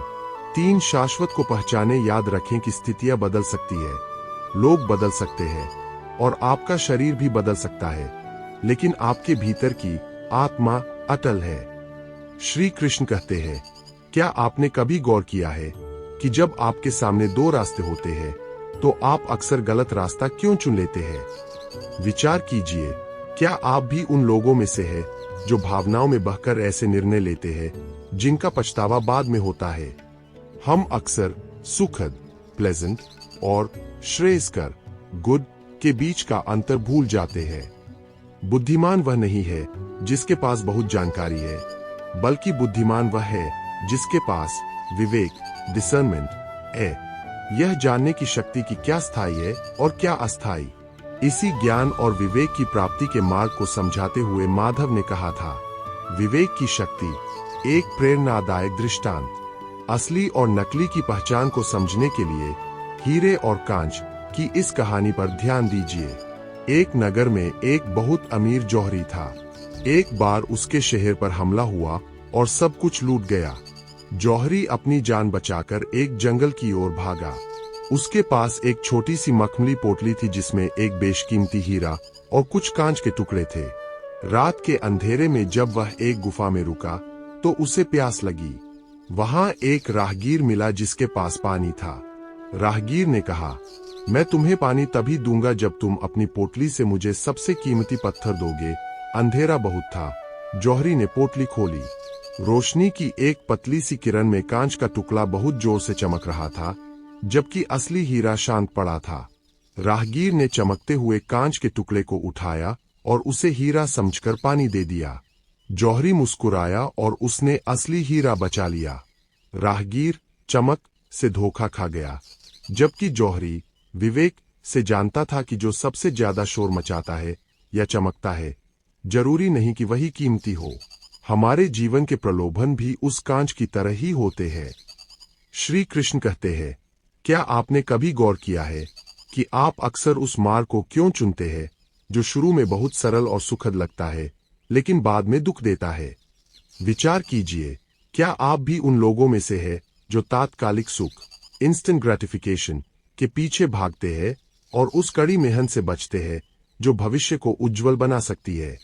3 शाश्वत को पहचाने। याद रखें कि स्थितियां बदल सकती है, लोग बदल सकते हैं और आपका शरीर भी बदल सकता है, लेकिन आपके भीतर की आत्मा अटल है। श्री कृष्ण कहते हैं, क्या आपने कभी गौर किया है कि जब आपके सामने 2 रास्ते होते हैं, तो आप अक्सर गलत रास्ता क्यों चुन लेते हैं? विचार कीजिए, क्या आप भी उन लोगों में से हैं जो भावनाओं में बहकर ऐसे निर्णय लेते हैं जिनका पछतावा बाद में होता है? हम अक्सर सुखद, प्लेजेंट और श्रेयस्कर, गुड के बीच का अंतर भूल जाते हैं। बुद्धिमान वह नहीं है जिसके पास बहुत जानकारी है, बल्कि बुद्धिमान वह है जिसके पास विवेक, डिसर्नमेंट है। यह जानने की शक्ति कि क्या स्थायी है और क्या अस्थायी। इसी ज्ञान और विवेक की प्राप्ति के मार्ग को समझाते हुए माधव ने कहा था, विवेक की शक्ति, एक प्रेरणादायक दृष्टांत। असली और नकली की पहचान को समझने के लिए हीरे और कांच की इस कहानी पर ध्यान दीजिए। एक नगर में एक बहुत अमीर जौहरी था। एक बार उसके शहर पर हमला हुआ और सब कुछ लूट गया। जौहरी अपनी जान बचाकर एक जंगल की ओर भागा। उसके पास एक छोटी सी मखमली पोटली थी जिसमें एक बेशकीमती हीरा और कुछ कांच के टुकड़े थे। रात के अंधेरे में जब वह एक गुफा में रुका, तो उसे प्यास लगी। वहां एक राहगीर मिला जिसके पास पानी था। राहगीर ने कहा, मैं तुम्हें पानी तभी दूंगा जब तुम अपनी पोटली से मुझे सबसे कीमती पत्थर दोगे। अंधेरा बहुत था। जौहरी ने पोटली खोली। रोशनी की एक पतली सी किरण में कांच का टुकड़ा बहुत जोर से चमक रहा था, जबकि असली हीरा शांत पड़ा था। राहगीर ने चमकते हुए कांच के टुकड़े को उठाया और उसे हीरा समझकर पानी दे दिया। जौहरी मुस्कुराया और उसने असली हीरा बचा लिया। राहगीर चमक से धोखा खा गया, जबकि जौहरी विवेक से जानता था कि जो सबसे ज्यादा शोर मचाता है या चमकता है, जरूरी नहीं कि वही कीमती हो। हमारे जीवन के प्रलोभन भी उस कांच की तरह ही होते हैं। श्री कृष्ण कहते हैं, क्या आपने कभी गौर किया है कि आप अक्सर उस मार्ग को क्यों चुनते हैं जो शुरू में बहुत सरल और सुखद लगता है लेकिन बाद में दुख देता है। विचार कीजिए, क्या आप भी उन लोगों में से हैं जो तात्कालिक सुख, इंस्टेंट ग्रेटिफिकेशन के पीछे भागते हैं और उस कड़ी मेहनत से बचते हैं जो भविष्य को उज्जवल बना सकती है।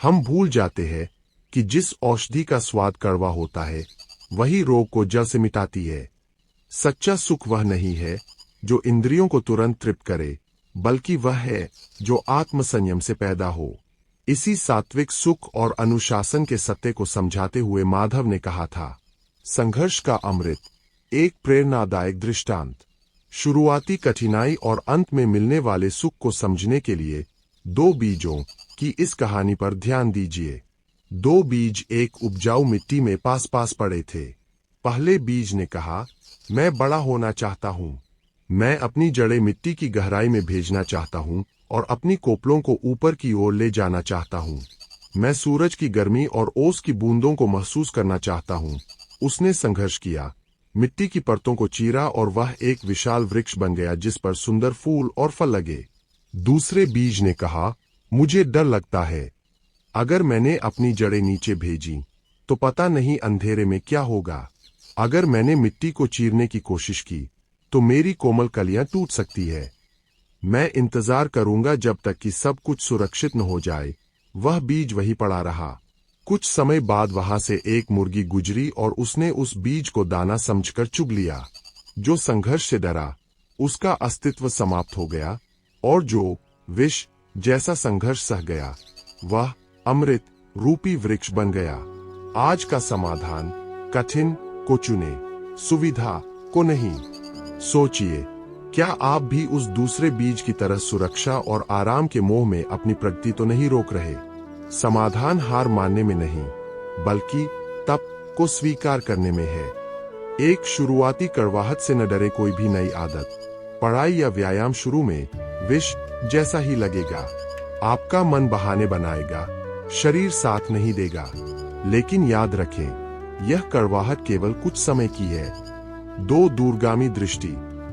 हम भूल जाते हैं कि जिस औषधि का स्वाद कड़वा होता है वही रोग को जड़ से मिटाती है। सच्चा सुख वह नहीं है जो इंद्रियों को तुरंत तृप्त करे, बल्कि वह है जो आत्मसंयम से पैदा हो। इसी सात्विक सुख और अनुशासन के सत्य को समझाते हुए माधव ने कहा था, संघर्ष का अमृत, एक प्रेरणादायक दृष्टांत। शुरुआती कठिनाई और अंत में मिलने वाले सुख को समझने के लिए दो बीजों की इस कहानी पर ध्यान दीजिए। दो बीज एक उपजाऊ मिट्टी में पास पास पड़े थे। पहले बीज ने कहा, मैं बड़ा होना चाहता हूं, मैं अपनी जड़ें मिट्टी की गहराई में भेजना चाहता हूं और अपनी कोपलों को ऊपर की ओर ले जाना चाहता हूं। मैं सूरज की गर्मी और ओस की बूंदों को महसूस करना चाहता हूं। उसने संघर्ष किया, मिट्टी की परतों को चीरा और वह एक विशाल वृक्ष बन गया जिस पर सुंदर फूल और फल लगे। दूसरे बीज ने कहा, मुझे डर लगता है, अगर मैंने अपनी जड़ें नीचे भेजी तो पता नहीं अंधेरे में क्या होगा। अगर मैंने मिट्टी को चीरने की कोशिश की तो मेरी कोमल कलियां टूट सकती है। मैं इंतजार करूंगा जब तक कि सब कुछ सुरक्षित न हो जाए। वह बीज वहीं पड़ा रहा। कुछ समय बाद वहां से एक मुर्गी गुजरी और उसने उस बीज को दाना समझकर चुग लिया। जो संघर्ष से डरा उसका अस्तित्व समाप्त हो गया और जो विष जैसा संघर्ष सह गया वह अमृत रूपी वृक्ष बन गया। आज का समाधान, कठिन को चुने, सुविधा को नहीं। सोचिए, क्या आप भी उस दूसरे बीज की तरह सुरक्षा और आराम के मोह में अपनी प्रगति तो नहीं रोक रहे? समाधान हार मानने में नहीं, बल्कि तप को स्वीकार करने में है। एक शुरुआती कड़वाहट से न डरे कोई भी नई आदत, पढ़ाई या व्यायाम शुरू में विष जैसा ही लगेगा। आपका मन बहाने बनाएगा, शरीर साथ नहीं देगा। लेकिन याद रखें, यह कड़वाहट केवल कुछ समय की है। दो दूरगामी दृष्टि,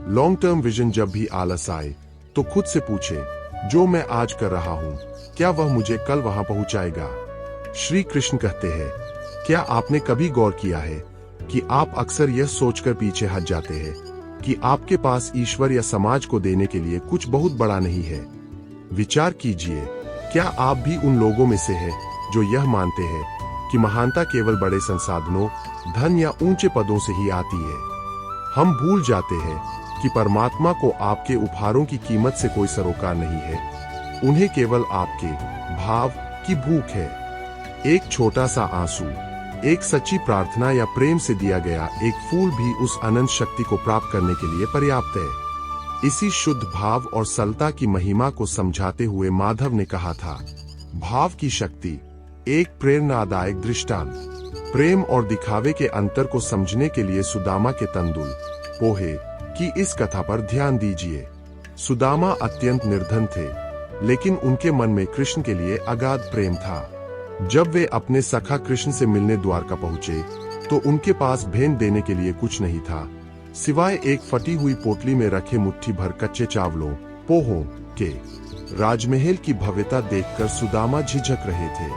लॉन्ग टर्म विजन। जब भी आलस आए तो खुद से पूछे, जो मैं आज कर रहा हूं क्या वह मुझे कल वहां पहुंचाएगा? श्री कृष्ण कहते हैं, क्या आपने कभी गौर किया है कि आप अक्सर यह सोचकर पीछे हट जाते हैं कि आपके पास ईश्वर या समाज को देने के लिए कुछ बहुत बड़ा नहीं है? विचार कीजिए, क्या आप भी उन लोगों में से हैं जो यह मानते हैं कि महानता केवल बड़े संसाधनों, धन या ऊंचे पदों से ही आती है? हम भूल जाते हैं कि परमात्मा को आपके उपहारों की कीमत से कोई सरोकार नहीं है। उन्हें केवल आपके भाव की भूख है। एक छोटा सा आंसू, एक सच्ची प्रार्थना या प्रेम से दिया गया एक फूल भी उस अनंत शक्ति को प्राप्त करने के लिए पर्याप्त है। इसी शुद्ध भाव और सरलता की महिमा को समझाते हुए माधव ने कहा था, भाव की शक्ति, एक प्रेरणादायक दृष्टांत। प्रेम और दिखावे के अंतर को समझने के लिए सुदामा के तंदुल पोहे की इस कथा पर ध्यान दीजिए। सुदामा अत्यंत निर्धन थे, लेकिन उनके मन में कृष्ण के लिए अगाध प्रेम था। जब वे अपने सखा कृष्ण से मिलने द्वारका पहुंचे तो उनके पास भेंट देने के लिए कुछ नहीं था, सिवाय एक फटी हुई पोटली में रखे मुट्ठी भर कच्चे चावलों, पोहों के। राजमहल की भव्यता देखकर सुदामा झिझक रहे थे।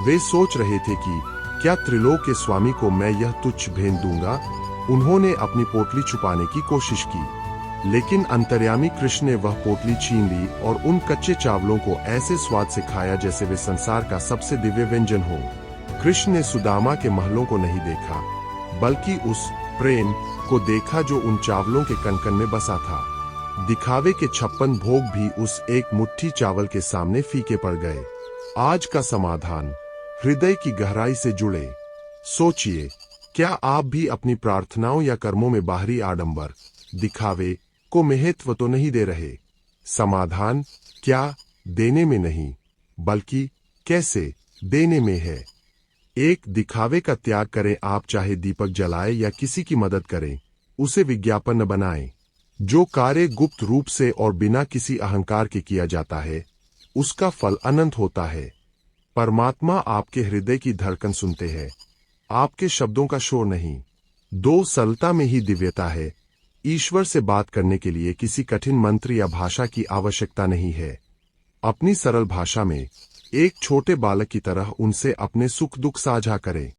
वे सोच रहे थे कि क्या त्रिलोक के स्वामी को मैं यह तुच्छ भेंट दूंगा? उन्होंने अपनी पोटली छुपाने की कोशिश की, लेकिन अंतर्यामी कृष्ण ने वह पोटली छीन ली और उन कच्चे चावलों को ऐसे स्वाद से खाया जैसे वे संसार का सबसे दिव्य व्यंजन हो। कृष्ण ने सुदामा के महलों को नहीं देखा, बल्कि उस प्रेम को देखा जो उन चावलों के कणकण में बसा था। दिखावे के 56 भोग भी उस एक मुट्ठी चावल के सामने फीके पड़ गए। आज का समाधान, हृदय की गहराई से जुड़े। सोचिए, क्या आप भी अपनी प्रार्थनाओं या कर्मों में बाहरी आडंबर, दिखावे को महत्व तो नहीं दे रहे? समाधान क्या देने में नहीं, बल्कि कैसे देने में है। एक दिखावे का त्याग करें। आप चाहे दीपक जलाएं या किसी की मदद करें, उसे विज्ञापन न बनाएं। जो कार्य गुप्त रूप से और बिना किसी अहंकार के किया जाता है, उसका फल अनंत होता है। परमात्मा आपके हृदय की धड़कन सुनते हैं, आपके शब्दों का शोर नहीं। दो सरलता में ही दिव्यता है, ईश्वर से बात करने के लिए किसी कठिन मंत्र या भाषा की आवश्यकता नहीं है। अपनी सरल भाषा में एक छोटे बालक की तरह उनसे अपने सुख दुख साझा करें।